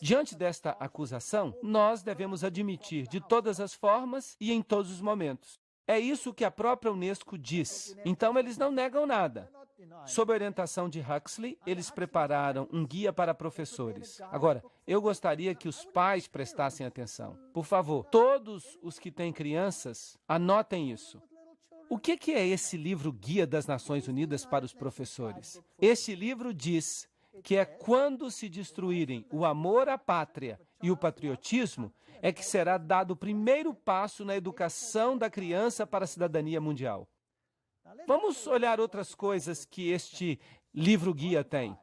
Diante desta acusação, nós devemos admitir de todas as formas e em todos os momentos. É isso que a própria Unesco diz. Então, eles não negam nada. Sob a orientação de Huxley, eles prepararam um guia para professores. Agora, eu gostaria que os pais prestassem atenção. Por favor, todos os que têm crianças, anotem isso. O que é esse livro Guia das Nações Unidas para os Professores? Este livro diz que é quando se destruírem o amor à pátria e o patriotismo, é que será dado o primeiro passo na educação da criança para a cidadania mundial. Vamos olhar outras coisas que este livro-guia tem.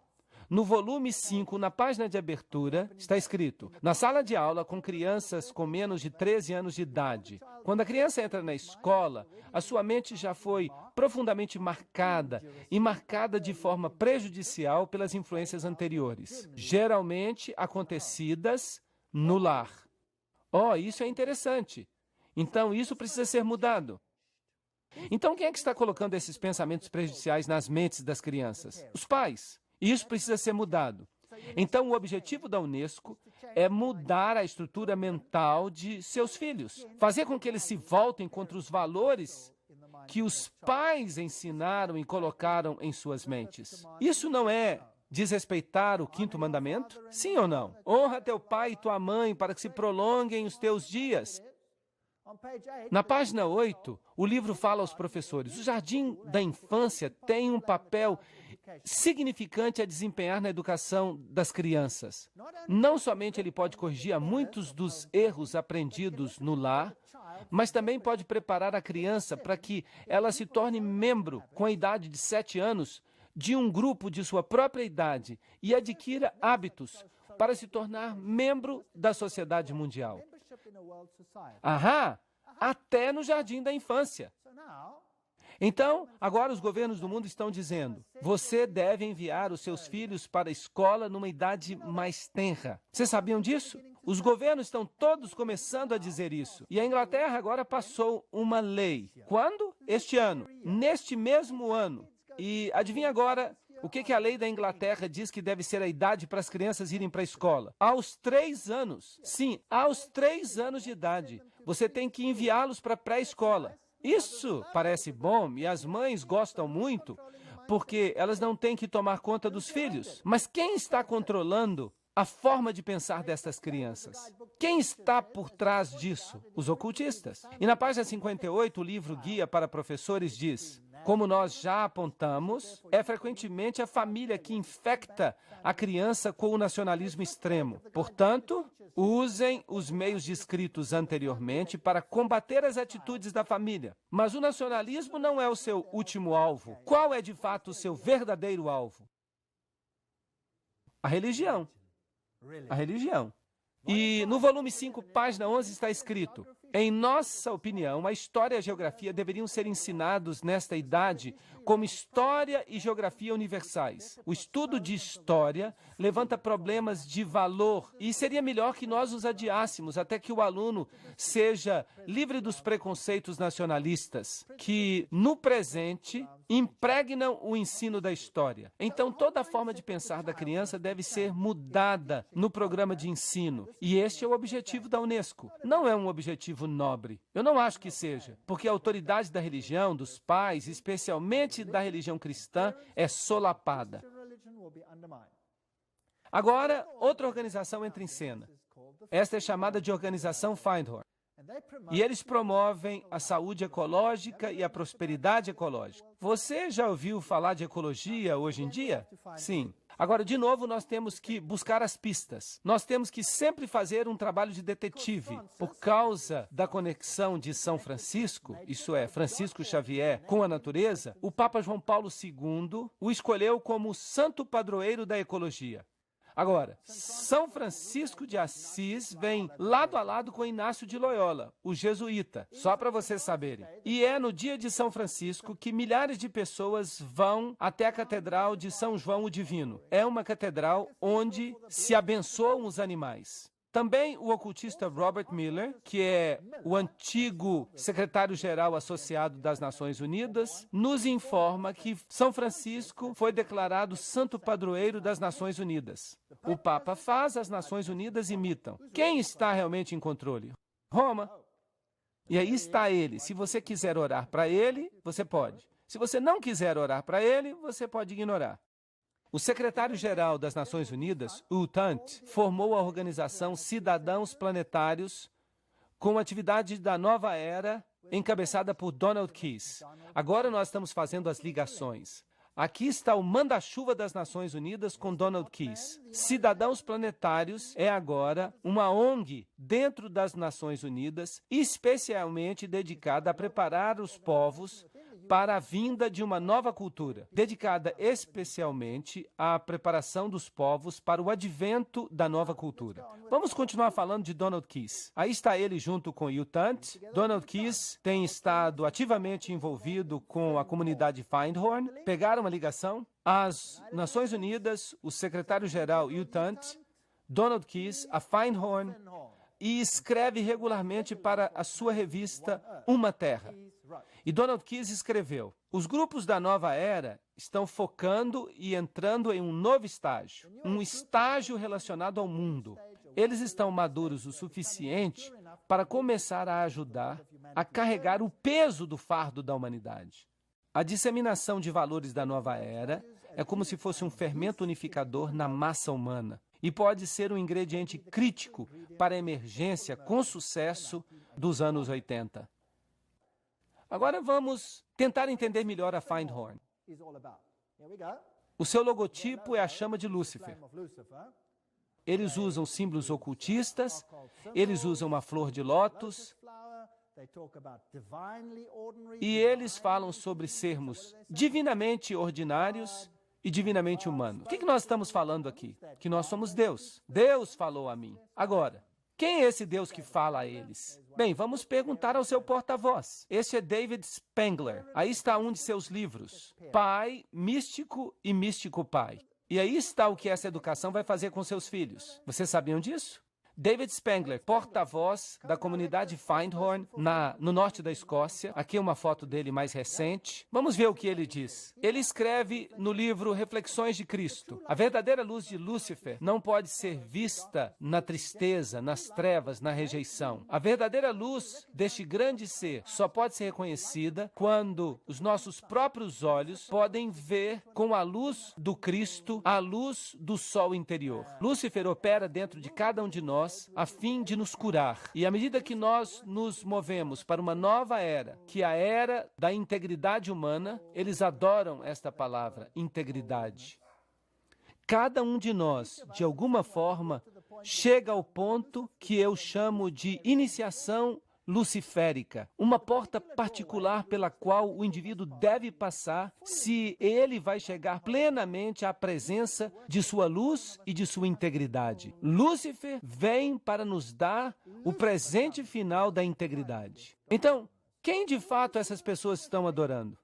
No volume 5, na página de abertura, está escrito: na sala de aula com crianças com menos de 13 anos de idade. Quando a criança entra na escola, a sua mente já foi profundamente marcada e marcada de forma prejudicial pelas influências anteriores, geralmente acontecidas no lar. Oh, isso é interessante. Então, isso precisa ser mudado. Então, quem é que está colocando esses pensamentos prejudiciais nas mentes das crianças? Os pais. Isso precisa ser mudado. Então, o objetivo da Unesco é mudar a estrutura mental de seus filhos, fazer com que eles se voltem contra os valores que os pais ensinaram e colocaram em suas mentes. Isso não é desrespeitar o quinto mandamento? Sim ou não? Honra teu pai e tua mãe para que se prolonguem os teus dias. Na página 8, o livro fala aos professores: o jardim da infância tem um papel significante a desempenhar na educação das crianças. Não somente ele pode corrigir muitos dos erros aprendidos no lar, mas também pode preparar a criança para que ela se torne membro, com a idade de 7 anos, de um grupo de sua própria idade e adquira hábitos para se tornar membro da sociedade mundial. Ahá! Até no jardim da infância. Então, agora os governos do mundo estão dizendo: você deve enviar os seus filhos para a escola numa idade mais tenra. Vocês sabiam disso? Os governos estão todos começando a dizer isso. E a Inglaterra agora passou uma lei. Quando? Este ano. Neste mesmo ano. E adivinha agora o que a lei da Inglaterra diz que deve ser a idade para as crianças irem para a escola? Aos 3 anos. Sim, aos 3 anos de idade. Você tem que enviá-los para a pré-escola. Isso parece bom e as mães gostam muito, porque elas não têm que tomar conta dos filhos. Mas quem está controlando a forma de pensar dessas crianças? Quem está por trás disso? Os ocultistas. E na página 58, o livro Guia para Professores diz: como nós já apontamos, é frequentemente a família que infecta a criança com o nacionalismo extremo. Portanto, usem os meios descritos anteriormente para combater as atitudes da família. Mas o nacionalismo não é o seu último alvo. Qual é, de fato, o seu verdadeiro alvo? A religião. A religião. E no volume 5, página 11, está escrito: em nossa opinião, a história e a geografia deveriam ser ensinados nesta idade como história e geografia universais. O estudo de história levanta problemas de valor e seria melhor que nós os adiássemos até que o aluno seja livre dos preconceitos nacionalistas, que, no presente, impregnam o ensino da história. Então, toda a forma de pensar da criança deve ser mudada no programa de ensino. E este é o objetivo da Unesco. Não é um objetivo nobre. Eu não acho que seja, porque a autoridade da religião, dos pais, especialmente da religião cristã, é solapada. Agora, outra organização entra em cena. Esta é chamada de Organização Findhorn. E eles promovem a saúde ecológica e a prosperidade ecológica. Você já ouviu falar de ecologia hoje em dia? Sim. Agora, de novo, nós temos que buscar as pistas. Nós temos que sempre fazer um trabalho de detetive. Por causa da conexão de São Francisco, isso é, Francisco Xavier, com a natureza, o Papa João Paulo II o escolheu como o santo padroeiro da ecologia. Agora, São Francisco de Assis vem lado a lado com Inácio de Loyola, o jesuíta, só para vocês saberem. E é no dia de São Francisco que milhares de pessoas vão até a Catedral de São João o Divino. É uma catedral onde se abençoam os animais. Também o ocultista Robert Miller, que é o antigo secretário-geral associado das Nações Unidas, nos informa que São Francisco foi declarado santo padroeiro das Nações Unidas. O Papa faz, as Nações Unidas imitam. Quem está realmente em controle? Roma. E aí está ele. Se você quiser orar para ele, você pode. Se você não quiser orar para ele, você pode ignorar. O secretário-geral das Nações Unidas, U Thant, formou a organização Cidadãos Planetários com atividade da nova era, encabeçada por Donald Keyes. Agora nós estamos fazendo as ligações. Aqui está o manda-chuva das Nações Unidas com Donald Keys. Cidadãos Planetários é agora uma ONG dentro das Nações Unidas, especialmente dedicada a preparar os povos para a vinda de uma nova cultura, dedicada especialmente à preparação dos povos para o advento da nova cultura. Vamos continuar falando de Donald Keys. Aí está ele junto com Hugh Tunt. Donald Keys tem estado ativamente envolvido com a comunidade Findhorn. Pegaram uma ligação. As Nações Unidas, o secretário-geral Hugh Tunt, Donald Keys, a Findhorn, e escreve regularmente para a sua revista Uma Terra. E Donald Keys escreveu: os grupos da nova era estão focando e entrando em um novo estágio, um estágio relacionado ao mundo. Eles estão maduros o suficiente para começar a ajudar a carregar o peso do fardo da humanidade. A disseminação de valores da nova era é como se fosse um fermento unificador na massa humana e pode ser um ingrediente crítico para a emergência com sucesso dos anos 80. Agora vamos tentar entender melhor a Findhorn. O seu logotipo é a chama de Lúcifer. Eles usam símbolos ocultistas, eles usam uma flor de lótus, e eles falam sobre sermos divinamente ordinários e divinamente humanos. O que nós estamos falando aqui? Que nós somos Deus. Deus falou a mim. Agora, quem é esse Deus que fala a eles? Bem, vamos perguntar ao seu porta-voz. Este é David Spangler. Aí está um de seus livros, Pai, Místico e Místico Pai. E aí está o que essa educação vai fazer com seus filhos. Vocês sabiam disso? David Spangler, porta-voz da comunidade Findhorn, no norte da Escócia. Aqui é uma foto dele mais recente. Vamos ver o que ele diz. Ele escreve no livro Reflexões de Cristo: a verdadeira luz de Lúcifer não pode ser vista na tristeza, nas trevas, na rejeição. A verdadeira luz deste grande ser só pode ser reconhecida quando os nossos próprios olhos podem ver com a luz do Cristo, a luz do sol interior. Lúcifer opera dentro de cada um de nós a fim de nos curar. E à medida que nós nos movemos para uma nova era, que é a era da integridade humana, eles adoram esta palavra, integridade. Cada um de nós, de alguma forma, chega ao ponto que eu chamo de iniciação luciférica, uma porta particular pela qual o indivíduo deve passar se ele vai chegar plenamente à presença de sua luz e de sua integridade. Lúcifer vem para nos dar o presente final da integridade. Então, quem de fato essas pessoas estão adorando?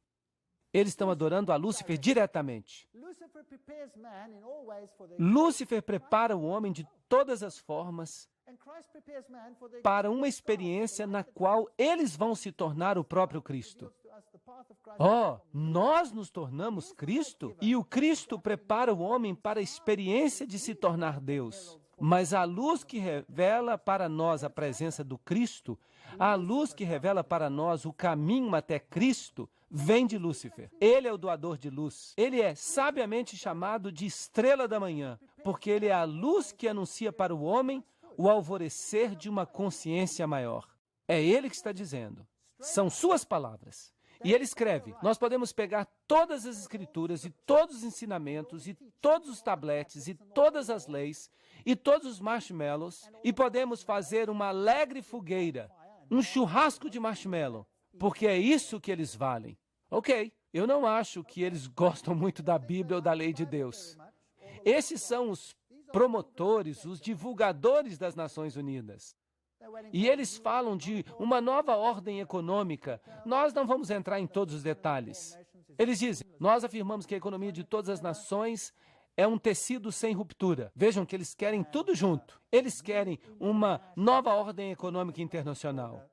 Eles estão adorando a Lúcifer diretamente. Lúcifer prepara o homem de todas as formas para uma experiência na qual eles vão se tornar o próprio Cristo. Nós nos tornamos Cristo e o Cristo prepara o homem para a experiência de se tornar Deus. Mas a luz que revela para nós a presença do Cristo, a luz que revela para nós o caminho até Cristo, vem de Lúcifer. Ele é o doador de luz. Ele é sabiamente chamado de estrela da manhã, porque ele é a luz que anuncia para o homem o alvorecer de uma consciência maior. É ele que está dizendo. São suas palavras. E ele escreve: nós podemos pegar todas as escrituras e todos os ensinamentos e todos os tabletes e todas as leis e todos os marshmallows e podemos fazer uma alegre fogueira, um churrasco de marshmallow, porque é isso que eles valem. Ok, eu não acho que eles gostam muito da Bíblia ou da lei de Deus. Esses são os promotores, os divulgadores das Nações Unidas. E eles falam de uma nova ordem econômica. Nós não vamos entrar em todos os detalhes. Eles dizem: nós afirmamos que a economia de todas as nações é um tecido sem ruptura. Vejam que eles querem tudo junto. Eles querem uma nova ordem econômica internacional.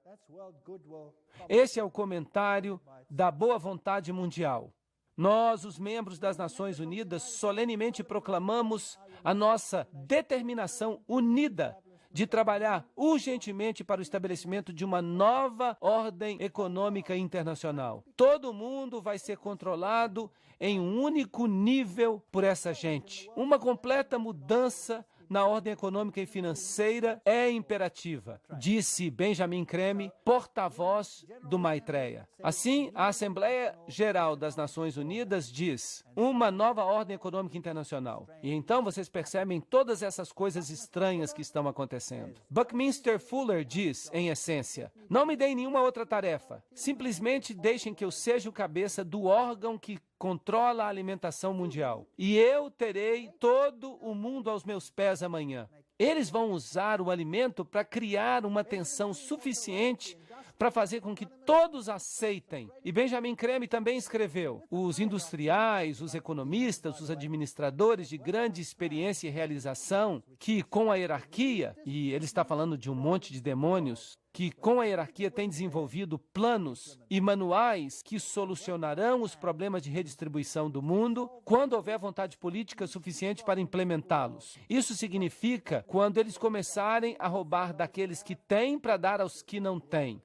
Esse é o comentário da boa vontade mundial. Nós, os membros das Nações Unidas, solenemente proclamamos a nossa determinação unida de trabalhar urgentemente para o estabelecimento de uma nova ordem econômica internacional. Todo mundo vai ser controlado em um único nível por essa gente. Uma completa mudança na ordem econômica e financeira é imperativa, disse Benjamin Creme, porta-voz do Maitreya. Assim, a Assembleia Geral das Nações Unidas diz uma nova ordem econômica internacional. E então vocês percebem todas essas coisas estranhas que estão acontecendo. Buckminster Fuller diz, em essência, não me deem nenhuma outra tarefa, simplesmente deixem que eu seja o cabeça do órgão que controla a alimentação mundial. E eu terei todo o mundo aos meus pés amanhã. Eles vão usar o alimento para criar uma tensão suficiente para fazer com que todos aceitem. E Benjamin Creme também escreveu, os industriais, os economistas, os administradores de grande experiência e realização, que com a hierarquia, e ele está falando de um monte de demônios, que com a hierarquia tem desenvolvido planos e manuais que solucionarão os problemas de redistribuição do mundo quando houver vontade política suficiente para implementá-los. Isso significa quando eles começarem a roubar daqueles que têm para dar aos que não têm.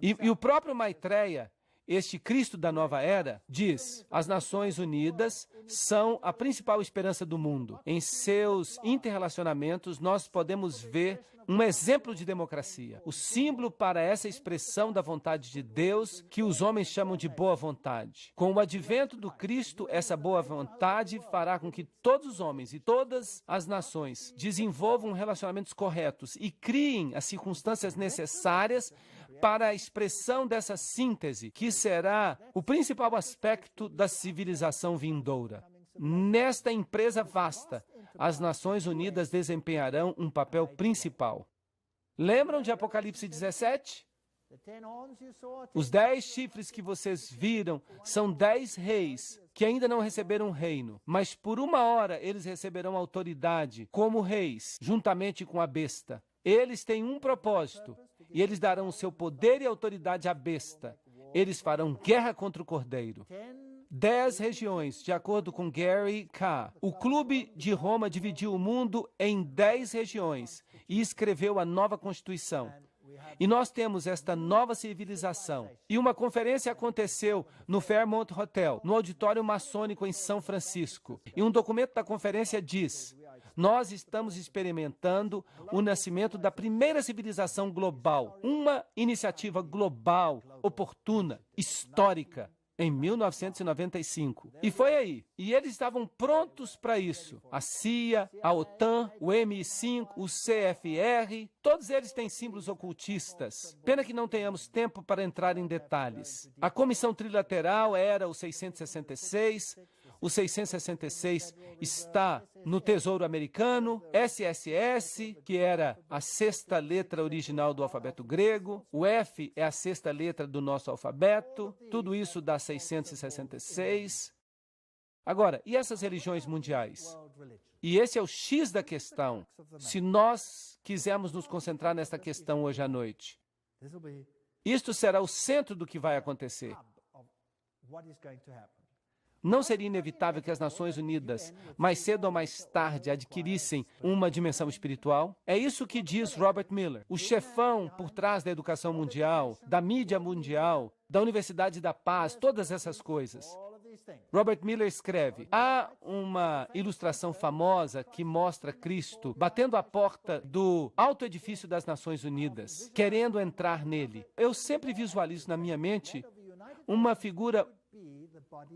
E o próprio Maitreya, este Cristo da nova era, diz, as Nações Unidas são a principal esperança do mundo. Em seus interrelacionamentos, nós podemos ver um exemplo de democracia, o símbolo para essa expressão da vontade de Deus que os homens chamam de boa vontade. Com o advento do Cristo, essa boa vontade fará com que todos os homens e todas as nações desenvolvam relacionamentos corretos e criem as circunstâncias necessárias para a expressão dessa síntese, que será o principal aspecto da civilização vindoura. Nesta empresa vasta, as Nações Unidas desempenharão um papel principal. Lembram de Apocalipse 17? Os 10 chifres que vocês viram são 10 reis que ainda não receberam um reino, mas por uma hora eles receberão autoridade como reis, juntamente com a besta. Eles têm um propósito, e eles darão o seu poder e autoridade à besta. Eles farão guerra contra o Cordeiro. 10 regiões, de acordo com Gary K. O Clube de Roma dividiu o mundo em 10 regiões e escreveu a nova Constituição. E nós temos esta nova civilização. E uma conferência aconteceu no Fairmont Hotel, no auditório maçônico em São Francisco. E um documento da conferência diz: nós estamos experimentando o nascimento da primeira civilização global, uma iniciativa global, oportuna, histórica, em 1995. E foi aí. E eles estavam prontos para isso. A CIA, a OTAN, o MI5, o CFR, todos eles têm símbolos ocultistas. Pena que não tenhamos tempo para entrar em detalhes. A Comissão Trilateral era o 666, o 666 está no Tesouro Americano, SSS, que era a sexta letra original do alfabeto grego, o F é a sexta letra do nosso alfabeto, tudo isso dá 666. Agora, e essas religiões mundiais? E esse é o X da questão, se nós quisermos nos concentrar nesta questão hoje à noite. Isto será o centro do que vai acontecer. Não seria inevitável que as Nações Unidas, mais cedo ou mais tarde, adquirissem uma dimensão espiritual? É isso que diz Robert Miller, o chefão por trás da educação mundial, da mídia mundial, da Universidade da Paz, todas essas coisas. Robert Miller escreve, há uma ilustração famosa que mostra Cristo batendo a porta do alto edifício das Nações Unidas, querendo entrar nele. Eu sempre visualizo na minha mente uma figura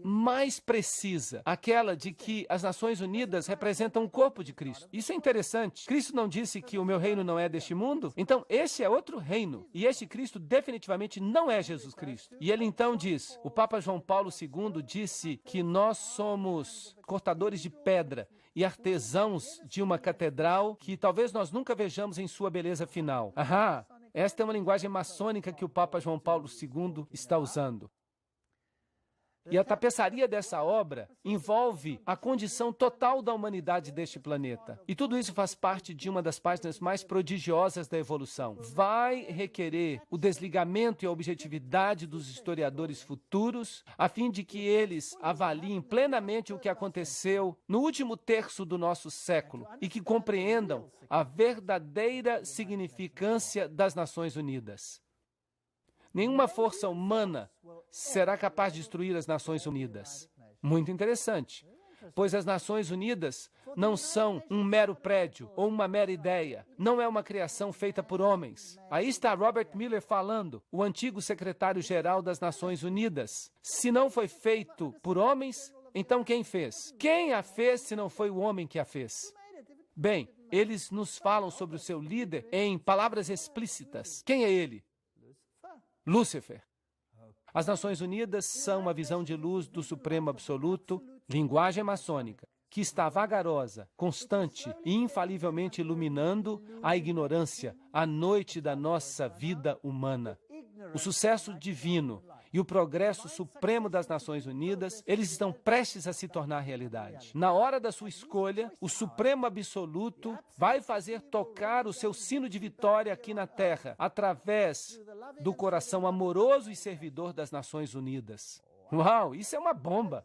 mais precisa, aquela de que as Nações Unidas representam o corpo de Cristo. Isso é interessante. Cristo não disse que o meu reino não é deste mundo? Então, esse é outro reino. E este Cristo definitivamente não é Jesus Cristo. E ele então diz, o Papa João Paulo II disse que nós somos cortadores de pedra e artesãos de uma catedral que talvez nós nunca vejamos em sua beleza final. Ahá, esta é uma linguagem maçônica que o Papa João Paulo II está usando. E a tapeçaria dessa obra envolve a condição total da humanidade deste planeta. E tudo isso faz parte de uma das páginas mais prodigiosas da evolução. Vai requerer o desligamento e a objetividade dos historiadores futuros, a fim de que eles avaliem plenamente o que aconteceu no último terço do nosso século e que compreendam a verdadeira significância das Nações Unidas. Nenhuma força humana será capaz de destruir as Nações Unidas. Muito interessante. pois as Nações Unidas não são um mero prédio ou uma mera ideia. Não é uma criação feita por homens. Aí está Robert Miller falando, o antigo secretário-geral das Nações Unidas. Se não foi feito por homens, então quem fez? Quem a fez se não foi o homem que a fez? Bem, eles nos falam sobre o seu líder em palavras explícitas. Quem é ele? Lúcifer. As Nações Unidas são uma visão de luz do Supremo Absoluto, linguagem maçônica, que está vagarosa, constante e infalivelmente iluminando a ignorância, a noite da nossa vida humana. O sucesso divino e o progresso supremo das Nações Unidas, eles estão prestes a se tornar realidade. Na hora da sua escolha, o Supremo Absoluto vai fazer tocar o seu sino de vitória aqui na Terra, através do coração amoroso e servidor das Nações Unidas. Uau, isso é uma bomba!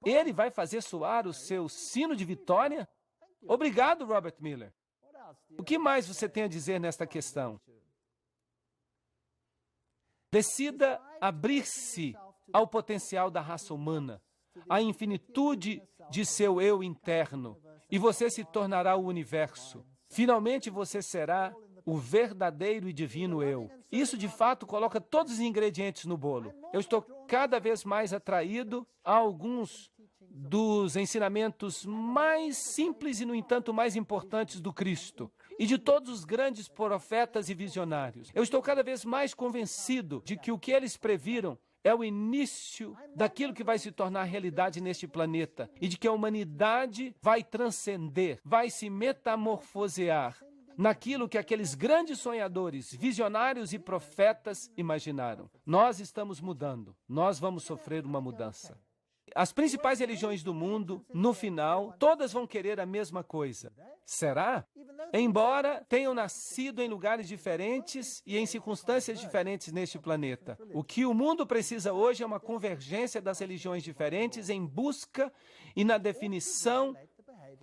Ele vai fazer soar o seu sino de vitória? Obrigado, Robert Miller. O que mais você tem a dizer nesta questão? Decida abrir-se ao potencial da raça humana, à infinitude de seu eu interno, e você se tornará o universo. Finalmente você será o verdadeiro e divino eu. Isso, de fato, coloca todos os ingredientes no bolo. Eu estou cada vez mais atraído a alguns dos ensinamentos mais simples e, no entanto, mais importantes do Cristo e de todos os grandes profetas e visionários. Eu estou cada vez mais convencido de que o que eles previram é o início daquilo que vai se tornar realidade neste planeta e de que a humanidade vai transcender, vai se metamorfosear naquilo que aqueles grandes sonhadores, visionários e profetas imaginaram. Nós estamos mudando. Nós vamos sofrer uma mudança. As principais religiões do mundo, no final, todas vão querer a mesma coisa. Será? Embora tenham nascido em lugares diferentes e em circunstâncias diferentes neste planeta. O que o mundo precisa hoje é uma convergência das religiões diferentes em busca e na definição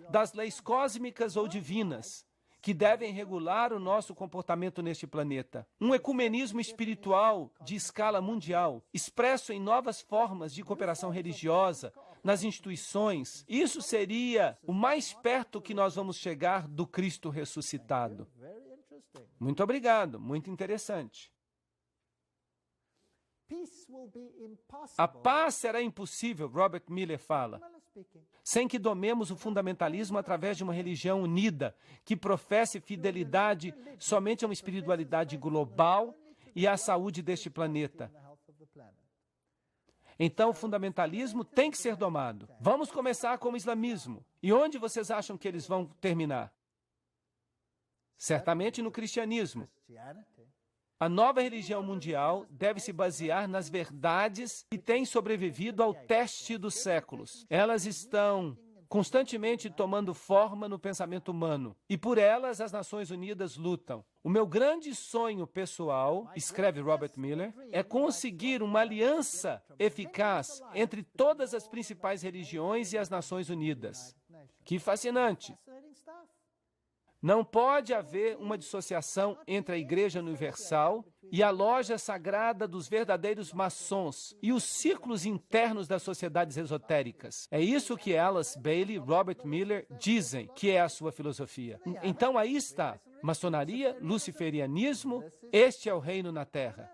das leis cósmicas ou divinas que devem regular o nosso comportamento neste planeta. Um ecumenismo espiritual de escala mundial, expresso em novas formas de cooperação religiosa, nas instituições. Isso seria o mais perto que nós vamos chegar do Cristo ressuscitado. Muito obrigado, muito interessante. A paz será impossível, Robert Miller fala, sem que domemos o fundamentalismo através de uma religião unida, que professe fidelidade somente a uma espiritualidade global e à saúde deste planeta. Então, o fundamentalismo tem que ser domado. Vamos começar com o islamismo. E onde vocês acham que eles vão terminar? Certamente no cristianismo. A nova religião mundial deve se basear nas verdades que têm sobrevivido ao teste dos séculos. Elas estão constantemente tomando forma no pensamento humano, e por elas as Nações Unidas lutam. O meu grande sonho pessoal, escreve Robert Miller, é conseguir uma aliança eficaz entre todas as principais religiões e as Nações Unidas. Que fascinante! Não pode haver uma dissociação entre a Igreja Universal e a loja sagrada dos verdadeiros maçons e os círculos internos das sociedades esotéricas. É isso que Alice Bailey e Robert Miller dizem que é a sua filosofia. Então aí está, maçonaria, luciferianismo, este é o reino na Terra.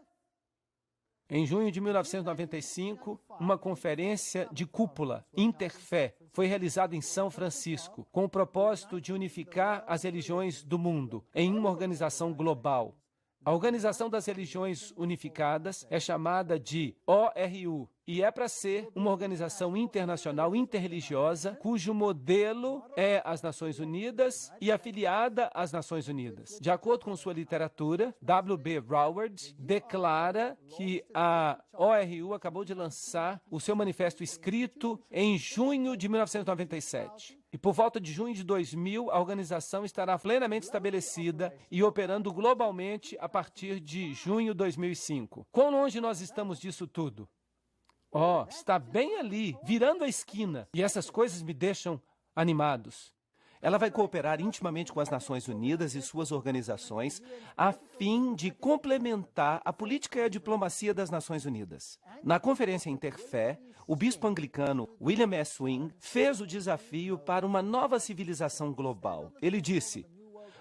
Em junho de 1995, uma conferência de cúpula, Interfé, foi realizada em São Francisco, com o propósito de unificar as religiões do mundo em uma organização global. A Organização das Religiões Unificadas é chamada de ORU e é para ser uma organização internacional interreligiosa cujo modelo é as Nações Unidas e afiliada às Nações Unidas. De acordo com sua literatura, W.B. Broward declara que a ORU acabou de lançar o seu manifesto escrito em junho de 1997. E por volta de junho de 2000, a organização estará plenamente estabelecida e operando globalmente a partir de junho de 2005. Quão longe nós estamos disso tudo? Está bem ali, virando a esquina. E essas coisas me deixam animados. Ela vai cooperar intimamente com as Nações Unidas e suas organizações a fim de complementar a política e a diplomacia das Nações Unidas. Na Conferência Interfé, o bispo anglicano William S. Swing fez o desafio para uma nova civilização global. Ele disse: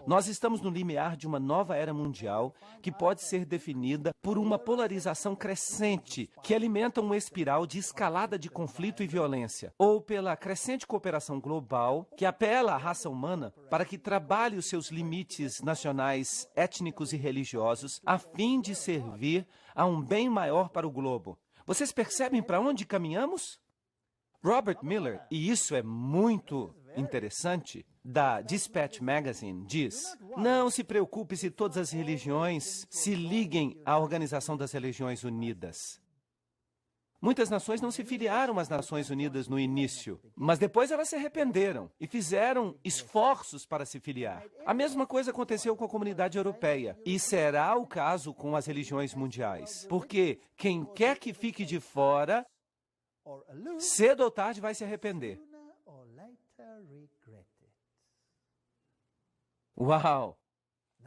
nós estamos no limiar de uma nova era mundial que pode ser definida por uma polarização crescente que alimenta uma espiral de escalada de conflito e violência, ou pela crescente cooperação global que apela à raça humana para que trabalhe os seus limites nacionais, étnicos e religiosos a fim de servir a um bem maior para o globo. Vocês percebem para onde caminhamos? Robert Miller, e isso é muito interessante, da Dispatch Magazine, diz: não se preocupe se todas as religiões se liguem à Organização das Religiões Unidas. Muitas nações não se filiaram às Nações Unidas no início, mas depois elas se arrependeram e fizeram esforços para se filiar. A mesma coisa aconteceu com a comunidade europeia e será o caso com as religiões mundiais, porque quem quer que fique de fora, cedo ou tarde vai se arrepender. Uau!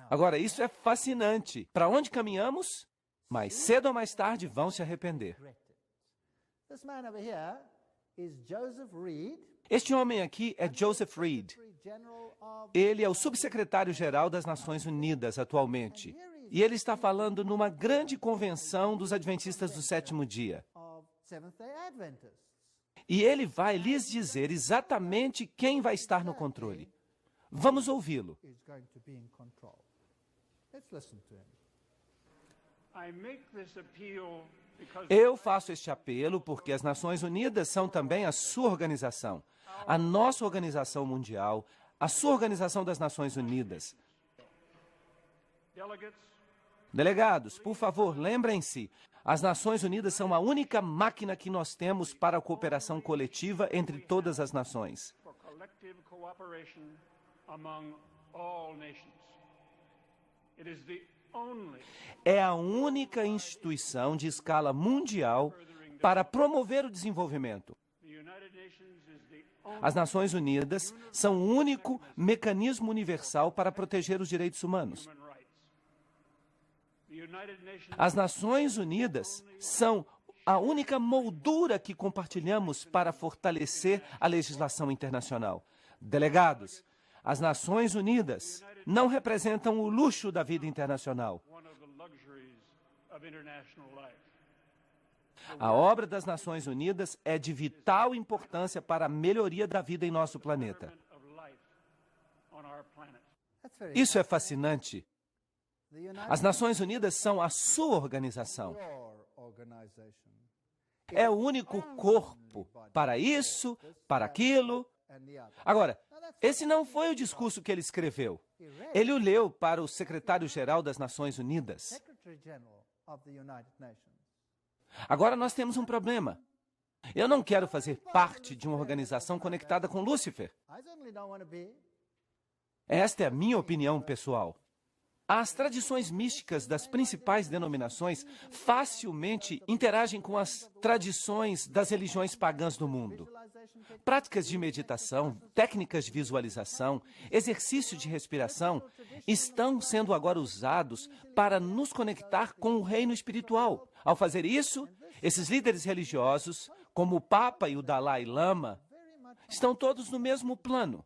Agora, isso é fascinante. Para onde caminhamos? Mas cedo ou mais tarde vão se arrepender. Este homem aqui é Joseph Reed. Ele é o subsecretário-geral das Nações Unidas atualmente. E ele está falando numa grande convenção dos Adventistas do Sétimo Dia. E ele vai lhes dizer exatamente quem vai estar no controle. Vamos ouvi-lo. Eu faço este apelo porque as Nações Unidas são também a sua organização, a nossa organização mundial, a sua Organização das Nações Unidas. Delegados, por favor, lembrem-se, as Nações Unidas são a única máquina que nós temos para a cooperação coletiva entre todas as nações. É a única instituição de escala mundial para promover o desenvolvimento. As Nações Unidas são o único mecanismo universal para proteger os direitos humanos. As Nações Unidas são a única moldura que compartilhamos para fortalecer a legislação internacional. Delegados, as Nações Unidas não representam o luxo da vida internacional. A obra das Nações Unidas é de vital importância para a melhoria da vida em nosso planeta. Isso é fascinante. As Nações Unidas são a sua organização. É o único corpo para isso, para aquilo. Agora, esse não foi o discurso que ele escreveu. Ele o leu para o secretário-geral das Nações Unidas. Agora nós temos um problema. Eu não quero fazer parte de uma organização conectada com Lúcifer. Esta é a minha opinião pessoal. As tradições místicas das principais denominações facilmente interagem com as tradições das religiões pagãs do mundo. Práticas de meditação, técnicas de visualização, exercício de respiração estão sendo agora usados para nos conectar com o reino espiritual. Ao fazer isso, esses líderes religiosos, como o Papa e o Dalai Lama, estão todos no mesmo plano.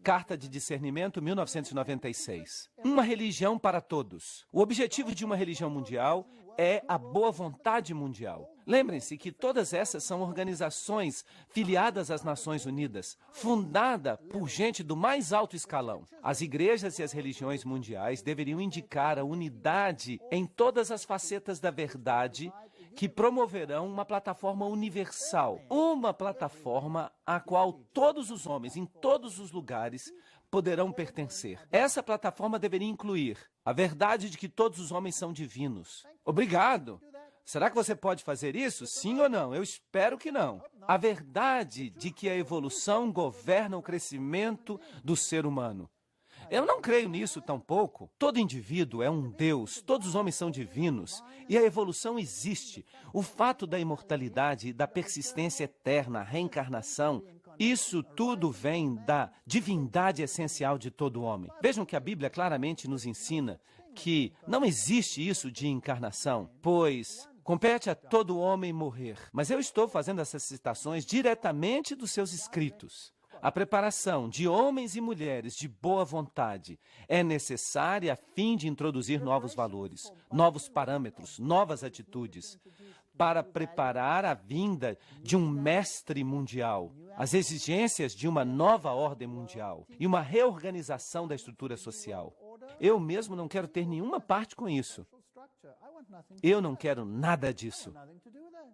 Carta de Discernimento, 1996. Uma religião para todos. O objetivo de uma religião mundial é a boa vontade mundial. Lembrem-se que todas essas são organizações filiadas às Nações Unidas, fundada por gente do mais alto escalão. As igrejas e as religiões mundiais deveriam indicar a unidade em todas as facetas da verdade que promoverão uma plataforma universal, uma plataforma à qual todos os homens, em todos os lugares, poderão pertencer. Essa plataforma deveria incluir a verdade de que todos os homens são divinos. Obrigado! Será que você pode fazer isso? Sim ou não? Eu espero que não. A verdade de que a evolução governa o crescimento do ser humano. Eu não creio nisso tampouco. Todo indivíduo é um Deus, todos os homens são divinos e a evolução existe. O fato da imortalidade e da persistência eterna, a reencarnação, isso tudo vem da divindade essencial de todo homem. Vejam que a Bíblia claramente nos ensina que não existe isso de encarnação, pois Compete a todo homem morrer. Mas eu estou fazendo essas citações diretamente dos seus escritos. A preparação de homens e mulheres de boa vontade é necessária a fim de introduzir novos valores, novos parâmetros, novas atitudes, para preparar a vinda de um mestre mundial, as exigências de uma nova ordem mundial e uma reorganização da estrutura social. Eu mesmo não quero ter nenhuma parte com isso. Eu não quero nada disso.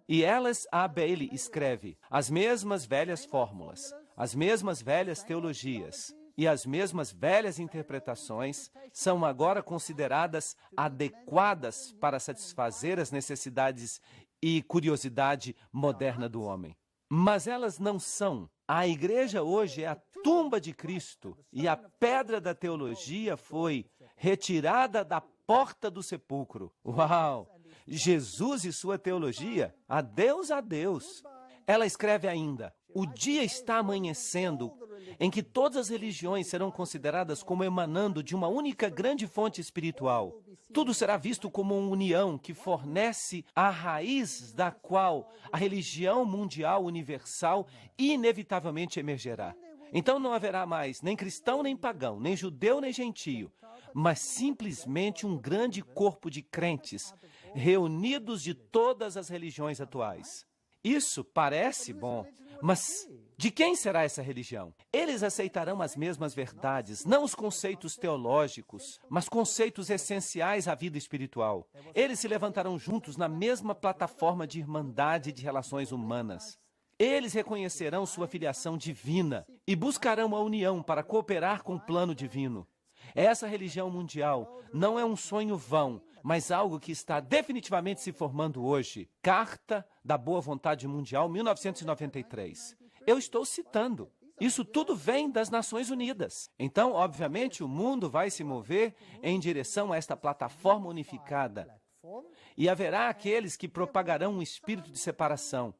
E Alice A. Bailey escreve: as mesmas velhas fórmulas, as mesmas velhas teologias e as mesmas velhas interpretações são agora consideradas adequadas para satisfazer as necessidades e curiosidade moderna do homem. Mas elas não são. A igreja hoje é a tumba de Cristo e a pedra da teologia foi retirada da porta do sepulcro. Uau! Jesus e sua teologia, adeus, adeus. Ela escreve ainda: o dia está amanhecendo em que todas as religiões serão consideradas como emanando de uma única grande fonte espiritual. Tudo será visto como uma união que fornece a raiz da qual a religião mundial universal inevitavelmente emergerá. Então não haverá mais nem cristão nem pagão, nem judeu nem gentio, mas simplesmente um grande corpo de crentes reunidos de todas as religiões atuais. Isso parece bom, mas de quem será essa religião? Eles aceitarão as mesmas verdades, não os conceitos teológicos, mas conceitos essenciais à vida espiritual. Eles se levantarão juntos na mesma plataforma de irmandade e de relações humanas. Eles reconhecerão sua filiação divina e buscarão a união para cooperar com o plano divino. Essa religião mundial não é um sonho vão, mas algo que está definitivamente se formando hoje. Carta da Boa Vontade Mundial, 1993. Eu estou citando. Isso tudo vem das Nações Unidas. Então, obviamente, o mundo vai se mover em direção a esta plataforma unificada. E haverá aqueles que propagarão um espírito de separação.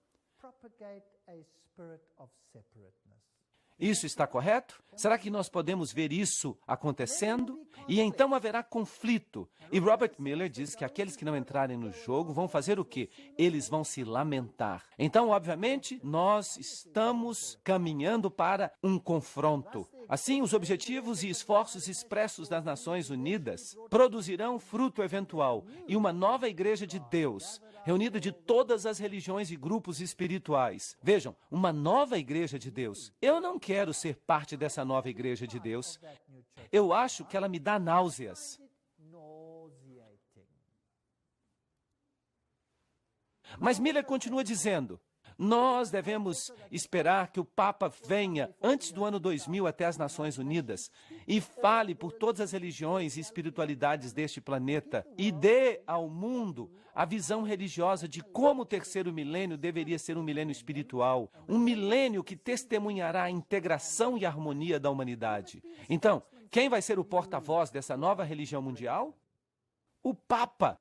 Isso está correto? Será que nós podemos ver isso acontecendo? E então haverá conflito. E Robert Miller diz que aqueles que não entrarem no jogo vão fazer o quê? Eles vão se lamentar. Então, obviamente, nós estamos caminhando para um confronto. Assim, os objetivos e esforços expressos das Nações Unidas produzirão fruto eventual e uma nova igreja de Deus, reunida de todas as religiões e grupos espirituais. Vejam, uma nova igreja de Deus. Eu não quero ser parte dessa nova igreja de Deus. Eu acho que ela me dá náuseas. Mas Miller continua dizendo: nós devemos esperar que o Papa venha antes do ano 2000 até as Nações Unidas e fale por todas as religiões e espiritualidades deste planeta e dê ao mundo a visão religiosa de como o terceiro milênio deveria ser um milênio espiritual, um milênio que testemunhará a integração e a harmonia da humanidade. Então, quem vai ser o porta-voz dessa nova religião mundial? O Papa.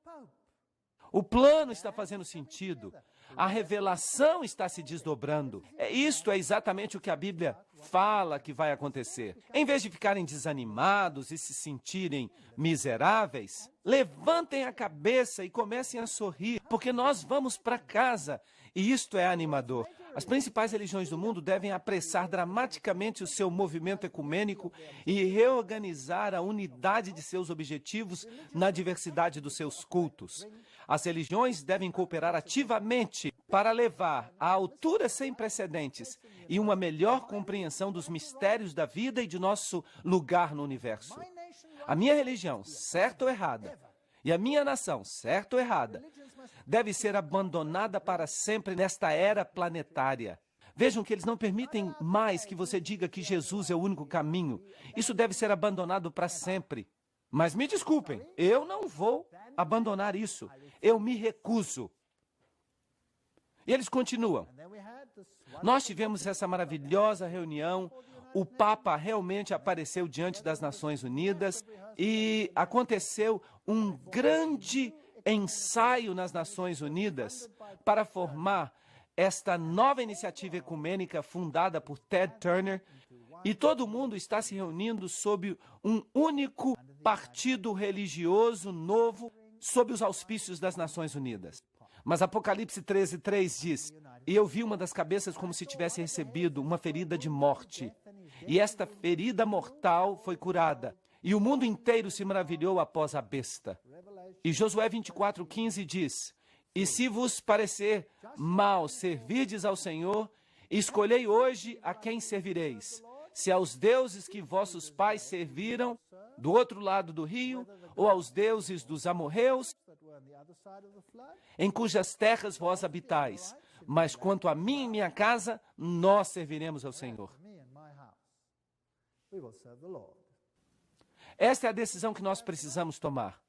O plano está fazendo sentido. A revelação está se desdobrando. Isto é exatamente o que a Bíblia fala que vai acontecer. Em vez de ficarem desanimados e se sentirem miseráveis, levantem a cabeça e comecem a sorrir, porque nós vamos para casa. E isto é animador. As principais religiões do mundo devem apressar dramaticamente o seu movimento ecumênico e reorganizar a unidade de seus objetivos na diversidade dos seus cultos. As religiões devem cooperar ativamente para levar a alturas sem precedentes e uma melhor compreensão dos mistérios da vida e de nosso lugar no universo. A minha religião, certa ou errada, e a minha nação, certa ou errada, deve ser abandonada para sempre nesta era planetária. Vejam que eles não permitem mais que você diga que Jesus é o único caminho. Isso deve ser abandonado para sempre. Mas me desculpem, eu não vou abandonar isso. Eu me recuso. E eles continuam. Nós tivemos essa maravilhosa reunião. O Papa realmente apareceu diante das Nações Unidas e aconteceu um grande ensaio nas Nações Unidas para formar esta nova iniciativa ecumênica fundada por Ted Turner, e todo mundo está se reunindo sob um único partido religioso novo sob os auspícios das Nações Unidas. Mas Apocalipse 13:3 diz: e eu vi uma das cabeças como se tivesse recebido uma ferida de morte. E esta ferida mortal foi curada. E o mundo inteiro se maravilhou após a besta. E Josué 24:15 diz: e se vos parecer mal servirdes ao Senhor, escolhei hoje a quem servireis. Se aos deuses que vossos pais serviram do outro lado do rio, ou aos deuses dos amorreus, em cujas terras vós habitais. Mas quanto a mim e minha casa, nós serviremos ao Senhor. Esta é a decisão que nós precisamos tomar.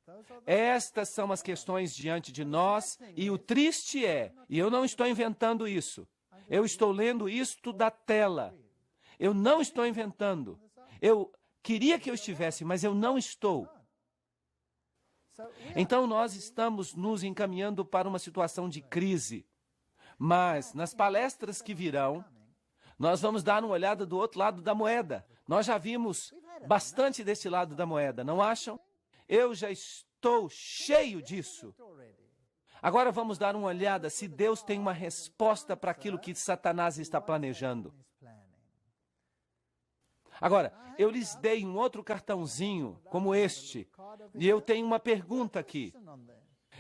Estas são as questões diante de nós, e o triste é, e eu não estou inventando isso, eu estou lendo isto da tela. Eu não estou inventando. Eu queria que eu estivesse, mas eu não estou. Então nós estamos nos encaminhando para uma situação de crise. Mas nas palestras que virão, nós vamos dar uma olhada do outro lado da moeda. Nós já vimos bastante desse lado da moeda, não acham? Eu já estou cheio disso. Agora vamos dar uma olhada se Deus tem uma resposta para aquilo que Satanás está planejando. Agora, eu lhes dei um outro cartãozinho como este, e eu tenho uma pergunta aqui.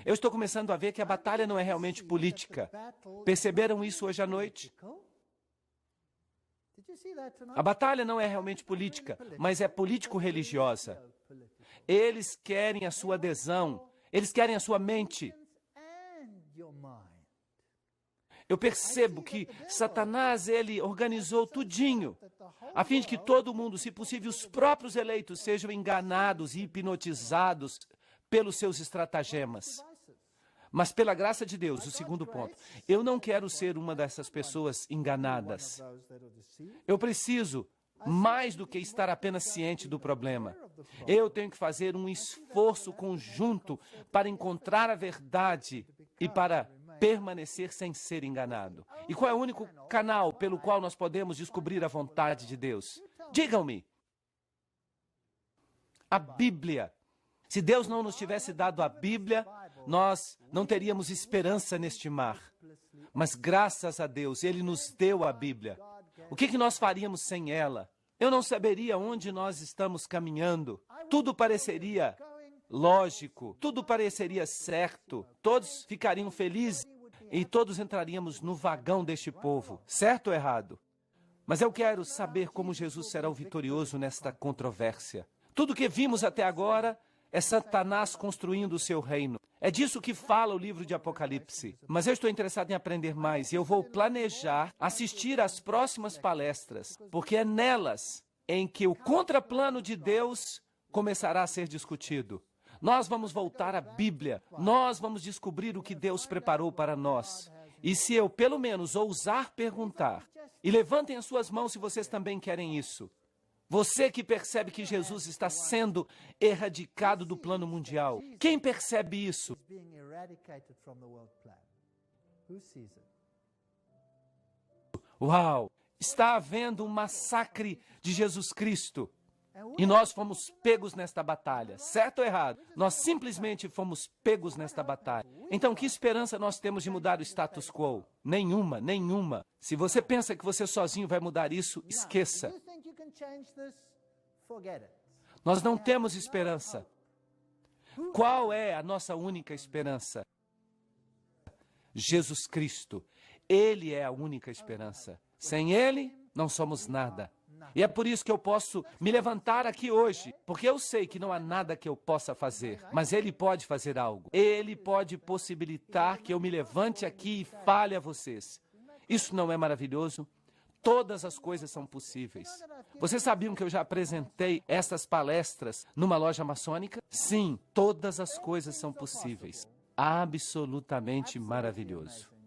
Eu estou começando a ver que a batalha não é realmente política. Perceberam isso hoje à noite? A batalha não é realmente política, mas é político-religiosa. Eles querem a sua adesão, eles querem a sua mente. Eu percebo que Satanás, ele organizou tudinho, a fim de que todo mundo, se possível, os próprios eleitos, sejam enganados e hipnotizados pelos seus estratagemas. Mas pela graça de Deus, o segundo ponto, eu não quero ser uma dessas pessoas enganadas. Eu preciso, mais do que estar apenas ciente do problema, eu tenho que fazer um esforço conjunto para encontrar a verdade e para permanecer sem ser enganado. E qual é o único canal pelo qual nós podemos descobrir a vontade de Deus? Digam-me. A Bíblia. Se Deus não nos tivesse dado a Bíblia, nós não teríamos esperança neste mar. Mas graças a Deus, Ele nos deu a Bíblia. O que nós faríamos sem ela? Eu não saberia onde nós estamos caminhando. Tudo pareceria lógico, tudo pareceria certo. Todos ficariam felizes e todos entraríamos no vagão deste povo. Certo ou errado? Mas eu quero saber como Jesus será o vitorioso nesta controvérsia. Tudo que vimos até agora é Satanás construindo o seu reino. É disso que fala o livro de Apocalipse. Mas eu estou interessado em aprender mais e eu vou planejar assistir às próximas palestras, porque é nelas em que o contraplano de Deus começará a ser discutido. Nós vamos voltar à Bíblia. Nós vamos descobrir o que Deus preparou para nós. E se eu, pelo menos, ousar perguntar, e levantem as suas mãos se vocês também querem isso. Você que percebe que Jesus está sendo erradicado do plano mundial. Quem percebe isso? Uau! Está havendo um massacre de Jesus Cristo. E nós fomos pegos nesta batalha. Certo ou errado? Nós simplesmente fomos pegos nesta batalha. Então, que esperança nós temos de mudar o status quo? Nenhuma, nenhuma. Se você pensa que você sozinho vai mudar isso, esqueça. Nós não temos esperança. Qual é a nossa única esperança? Jesus Cristo. Ele é a única esperança. Sem Ele, não somos nada. E é por isso que eu posso me levantar aqui hoje, porque eu sei que não há nada que eu possa fazer, mas Ele pode fazer algo. Ele pode possibilitar que eu me levante aqui e fale a vocês. Isso não é maravilhoso? Todas as coisas são possíveis. Vocês sabiam que eu já apresentei essas palestras numa loja maçônica? Sim, todas as coisas são possíveis. Absolutamente maravilhoso.